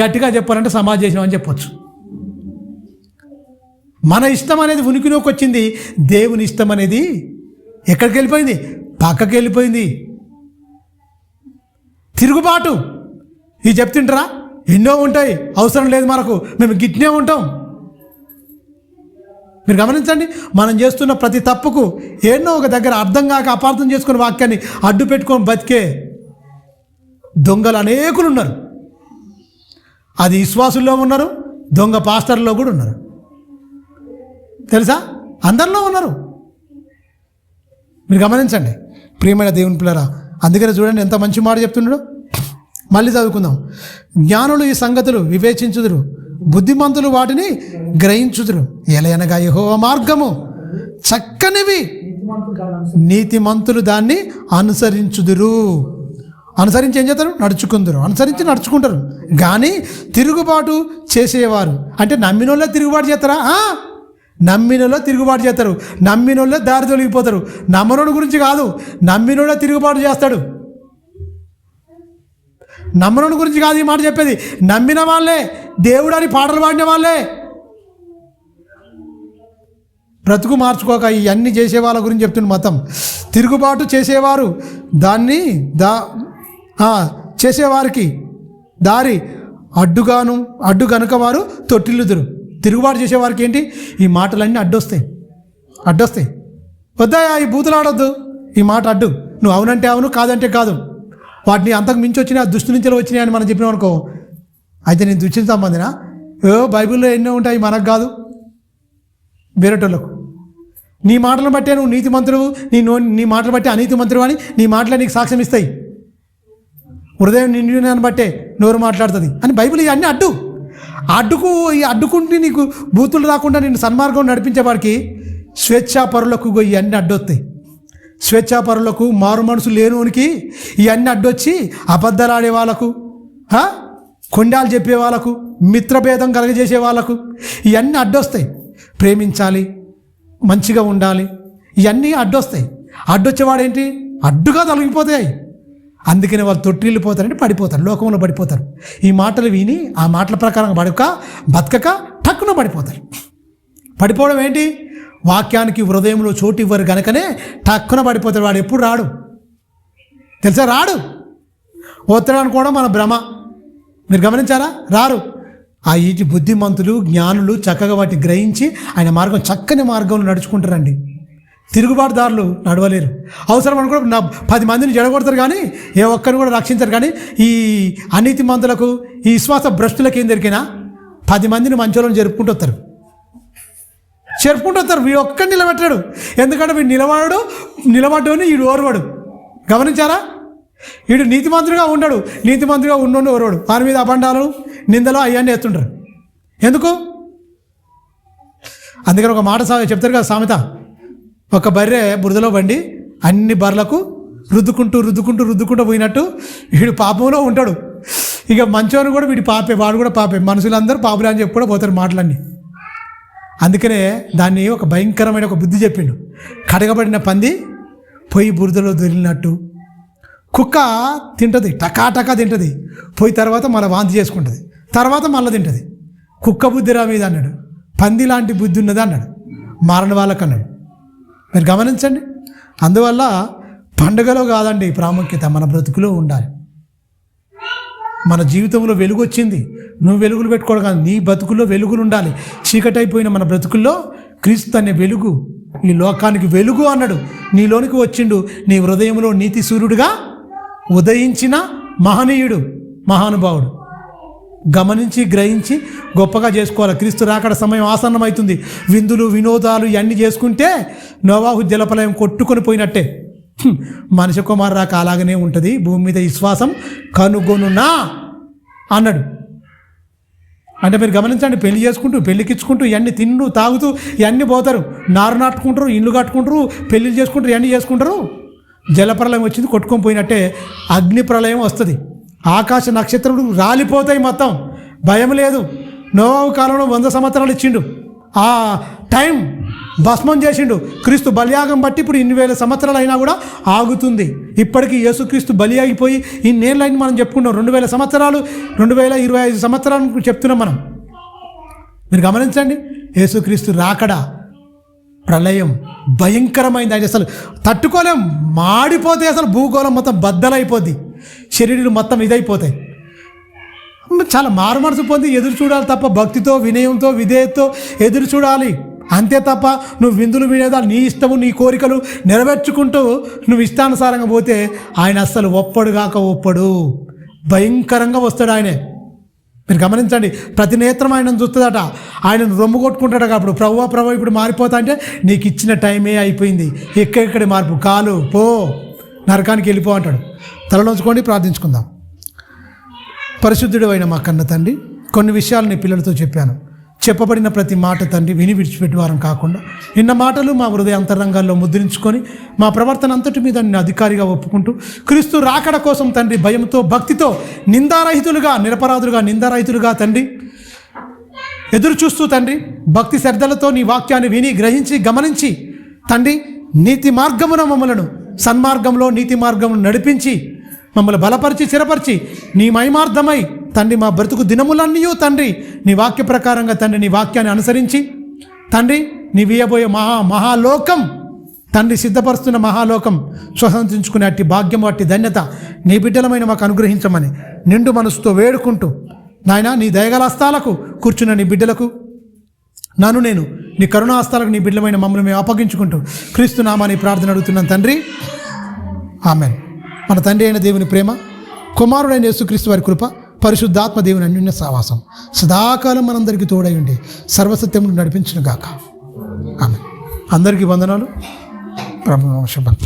గట్టిగా చెప్పాలంటే సమాధి చేసినామని చెప్పొచ్చు. మన ఇష్టం అనేది ఉనికిలోకి వచ్చింది. దేవుని ఇష్టం అనేది ఎక్కడికి వెళ్ళిపోయింది? పక్కకి వెళ్ళిపోయింది. తిరుగుబాటు ఇది చెప్తుంటారా? ఎన్నో ఉంటాయి, అవసరం లేదు మనకు, మేము గిట్నే ఉంటాం. మీరు గమనించండి, మనం చేస్తున్న ప్రతి తప్పుకు ఎన్నో ఒక దగ్గర అర్థం కాక అపార్థం చేసుకుని వాక్యాన్ని అడ్డు పెట్టుకొని బతికే దొంగలు అనేకులు ఉన్నారు. అది విశ్వాసుల్లో ఉన్నారు, దొంగ పాస్టర్లో కూడా ఉన్నారు. తెలుసా? అందరిలో ఉన్నారు. మీరు గమనించండి ప్రియమైన దేవుని పిల్లరా. అందుకనే చూడండి ఎంత మంచి మాట చెప్తున్నాడు. మళ్ళీ చదువుకుందాం. జ్ఞానులు ఈ సంగతులు వివేచించుదురు, బుద్ధిమంతులు వాటిని గ్రహించుదురు. ఎలయనగా యెహోవా మార్గము చక్కనివి, నీతిమంతులు దాన్ని అనుసరించుదురు. అనుసరించి ఏం చేస్తారు? నడుచుకుందరు. అనుసరించి నడుచుకుంటారు. కానీ తిరుగుబాటు చేసేవారు అంటే నమ్మినోళ్ళే తిరుగుబాటు చేస్తారా? నమ్మినోళ్ళే తిరుగుబాటు చేస్తారు. నమ్మినోళ్ళే దారి తొలగిపోతారు. నమ్మనోడి గురించి కాదు, నమ్మినోళ్ళే తిరుగుబాటు చేస్తాడు. నమ్మనోడి గురించి కాదు ఈ మాట చెప్పేది. నమ్మిన వాళ్ళే, దేవుడు అని పాటలు పాడిన వాళ్ళే బ్రతుకు మార్చుకోక ఇవన్నీ చేసే వాళ్ళ గురించి చెప్తున్న మతం. తిరుగుబాటు చేసేవారు దాన్ని చేసేవారికి దారి అడ్డు కనుక వారు తొట్టిల్లుదురు. తిరుగుబాటు చేసేవారికి ఏంటి? ఈ మాటలన్నీ అడ్డొస్తాయి. వద్దాయా ఈ బూతులాడొద్దు, ఈ మాట అడ్డు. నువ్వు అవునంటే అవును, కాదంటే కాదు. వాటిని అంతకు మించి వచ్చినాయి, దుష్టు నుంచి వచ్చినాయి అని మనం చెప్పినాం అనుకో, అయితే నేను దుష్టిని సంబంధినా? బైబిల్లో ఎన్నో ఉంటాయి, మనకు కాదు, వేరేటోళ్ళకు. నీ మాటలను బట్టే నువ్వు నీతిమంతుడు, నీ మాటలు బట్టి అనీతిమంతుడు అని నీ మాటలే నీకు సాక్ష్యం ఇస్తాయి. హృదయం నిండినాన్ని బట్టే నోరు మాట్లాడుతుంది అని బైబిల్ ఇవన్నీ అడ్డు. అడ్డుకుంటే నీకు బూతులు రాకుండా నిన్ను సన్మార్గం నడిపించేవాడికి స్వేచ్ఛాపరులకు ఇవన్నీ అడ్డొస్తాయి. స్వేచ్ఛాపరులకు, మారు మనసు లేనివానికి ఇవన్నీ అడ్డొచ్చి అబద్ధాలు ఆడే వాళ్ళకు, కొండాలు చెప్పే వాళ్ళకు, మిత్రభేదం కలగజేసే వాళ్ళకు ఇవన్నీ అడ్డొస్తాయి. ప్రేమించాలి, మంచిగా ఉండాలి, ఇవన్నీ అడ్డొస్తాయి. అడ్డొచ్చేవాడేంటి, అడ్డుగా తొలగిపోతాయి. అందుకని వాళ్ళు తొట్టిల్లిపోతారంటే పడిపోతారు, లోకంలో పడిపోతారు. ఈ మాటలు విని ఆ మాటల ప్రకారం బతకక టక్కున పడిపోతారు. పడిపోవడం ఏంటి, వాక్యానికి హృదయంలో చోటు ఇవ్వరు కనుకనే టక్కున పడిపోతాడు. వాడు ఎప్పుడు రాడు తెలుసా, రాడు. వస్తాడని కూడా మన భ్రమ. మీరు గమనించారా, రారు. ఆ ఈటి బుద్ధిమంతులు, జ్ఞానులు చక్కగా వాటిని గ్రహించి ఆయన మార్గం, చక్కని మార్గంలో నడుచుకుంటారండి. తిరుగుబాటుదారులు నడవలేరు. అవసరం అనుకో 10 మందిని జడగొడతారు కానీ ఏ ఒక్కరిని కూడా రక్షించరు. కానీ ఈ అనీతి మంతులకు, ఈ విశ్వాస భ్రష్టులకు ఏం దొరికినా 10 మందిని మంచోళ్ళని జరుపుకుంటూ వస్తారు. వీడు ఒక్కడిని నిలబెట్టాడు. ఎందుకంటే వీడు నిలబడ్డోని వీడు ఓర్వాడు. గమనించారా, వీడు నీతిమంతుడిగా ఉండడు. నీతిమంతుడిగా ఉన్నోని ఓర్వాడు. వారి మీద అబండాలు, నిందలు అవన్నీ ఎత్తుంటారు. ఎందుకు? అందుకని ఒక మాట చెప్తారు కదా సామెత, ఒక బర్రె బురదలో బండి అన్ని బర్రెలకు రుద్దుకుంటూ పోయినట్టు వీడు పాపంలో ఉంటాడు. ఇక మంచోని కూడా వాడు కూడా పాపే. మనుషులందరూ పాపులే అని చెప్పి కూడా పోతారు మాటలన్నీ. అందుకనే దాన్ని ఒక భయంకరమైన ఒక బుద్ధి చెప్పిండు. కడగబడిన పంది పొయ్యి బురదలో దొరికినట్టు, కుక్క తింటుంది, టకా తింటుంది, పోయి తర్వాత మళ్ళీ వాంతి చేసుకుంటుంది, తర్వాత మళ్ళీ తింటుంది. కుక్క బుద్ధిరా మీద అన్నాడు, పంది లాంటి బుద్ధి ఉన్నది అన్నాడు, మారని వాళ్ళకు అన్నాడు. మీరు గమనించండి. అందువల్ల పండుగలో కాదండి ప్రాముఖ్యత, మన బ్రతుకులో ఉండాలి. మన జీవితంలో వెలుగు వచ్చింది, నువ్వు వెలుగులు పెట్టుకోవడం కాదు, నీ బతుకుల్లో వెలుగులు ఉండాలి. చీకటి అయిపోయిన మన బ్రతుకుల్లో క్రీస్తు అనే వెలుగు, ఈ లోకానికి వెలుగు అన్నాడు, నీలోనికి వచ్చిండు. నీ హృదయంలో నీతి సూర్యుడిగా ఉదయించిన మహనీయుడు, మహానుభావుడు. గమనించి గ్రహించి గొప్పగా చేసుకోవాలి. క్రీస్తు రాకడ సమయం ఆసన్నమవుతుంది. విందులు, వినోదాలు ఇవన్నీ చేసుకుంటే నోవాహు జలప్రలయం కొట్టుకొని పోయినట్టే. మనిషి కుమారు రాక అలాగనే ఉంటుంది. భూమి మీద విశ్వాసం కనుగొనునా అన్నాడు. అంటే మీరు గమనించండి, పెళ్లి చేసుకుంటూ, పెళ్లికిచ్చుకుంటూ, ఇవన్నీ తింటూ తాగుతూ ఇవన్నీ పోతారు. నారు నాటుకుంటారు, ఇల్లు కట్టుకుంటారు, పెళ్ళిళ్ళు చేసుకుంటారు, ఇవన్నీ చేసుకుంటారు. జలప్రలయం వచ్చింది, కొట్టుకొని పోయినట్టే అగ్ని ప్రళయం వస్తుంది. ఆకాశ నక్షత్రములు రాలిపోతాయి, మొత్తం భయం లేదు. నోవాహు కాలంలో 100 సంవత్సరాలు ఇచ్చిండు, ఆ టైం భస్మం చేసిండు. క్రీస్తు బలియాగం బట్టి ఇప్పుడు 2,000 సంవత్సరాలు అయినా కూడా ఆగుతుంది. ఇప్పటికీ యేసుక్రీస్తు బలి ఆగిపోయి ఇన్నేళ్ళని మనం చెప్పుకున్నాం. 2,000 సంవత్సరాలు, 2025 సంవత్సరాలు చెప్తున్నాం మనం. మీరు గమనించండి, యేసుక్రీస్తు రాకడ ప్రళయం భయంకరమైంది. అది అసలు తట్టుకోలేం, మాడిపోతే అసలు భూగోళం మొత్తం బద్దలైపోద్ది, శరీరాలు మొత్తం ఇదైపోతాయి. చాలా మారుమనసు పొంది ఎదురు చూడాలి తప్ప, భక్తితో, వినయంతో, విధేయతతో ఎదురు చూడాలి. అంతే తప్ప నువ్వు విందులు వినేదాలు, నీ ఇష్టము, నీ కోరికలు నెరవేర్చుకుంటూ నువ్వు ఇష్టానుసారంగా పోతే ఆయన అస్సలు ఒప్పడు, భయంకరంగా వస్తాడు ఆయనే. మీరు గమనించండి, ప్రతి నేత్రం ఆయనను చూస్తుందట, ఆయనను రొమ్ము కొట్టుకుంటాడు. అప్పుడు ప్రభు ఇప్పుడు మారిపోతా అంటే నీకు ఇచ్చిన టైమే అయిపోయింది, ఎక్కడెక్కడి మార్పు, కాలు పో, నరకానికి వెళ్ళిపో అంటాడు. తలలోంచుకోండి, ప్రార్థించుకుందాం. పరిశుద్ధుడు అయిన మా కన్న తండ్రి, కొన్ని విషయాలు నీ పిల్లలతో చెప్పాను. చెప్పబడిన ప్రతి మాట తండ్రి విని విడిచిపెట్టి వారం కాకుండా నిన్న మాటలు మా హృదయ అంతరంగాల్లో ముద్రించుకొని మా ప్రవర్తన అంతటి మీద నిన్ను అధికారిగా ఒప్పుకుంటూ క్రీస్తు రాకడ కోసం తండ్రి భయంతో, భక్తితో, నిందారహితులుగా తండ్రి ఎదురు చూస్తూ తండ్రి భక్తి శ్రద్ధలతో నీ వాక్యాన్ని విని గ్రహించి గమనించి తండ్రి నీతి మార్గమున మమ్మలను సన్మార్గంలో, నీతి మార్గమును నడిపించి మమ్మల్ని బలపరిచి, స్థిరపరిచి నీ మహిమార్థమై తండ్రి మా బ్రతుకు దినములన్నీ తండ్రి నీ వాక్య ప్రకారంగా తండ్రి నీ వాక్యాన్ని అనుసరించి తండ్రి నీ వీయబోయే మహాలోకం తండ్రి సిద్ధపరుస్తున్న మహాలోకం స్వతంత్రించుకునే అట్టి భాగ్యం, అట్టి ధన్యత నీ బిడ్డలమైన మాకు అనుగ్రహించమని నిండు మనసుతో వేడుకుంటూ నాయన నీ దయగల హస్తాలకు కూర్చున్న నీ బిడ్డలకు నేను నీ కరుణా హస్తాలకు నీ బిడ్డలమైన మమ్మల్ని మేము అప్పగించుకుంటూ క్రీస్తు నామాని ప్రార్థన అడుగుతున్నాను తండ్రి, ఆమేన్. మన తండ్రి అయిన దేవుని ప్రేమ, కుమారుడైన యేసుక్రీస్తు వారి కృప, పరిశుద్ధాత్మ దేవుని అన్యోన్య సహవాసం సదాకాలం మనందరికీ తోడై ఉండి సర్వసత్యమును నడిపించును గాక. ఆమేన్. అందరికీ వందనాలు. ప్రభు శుభం.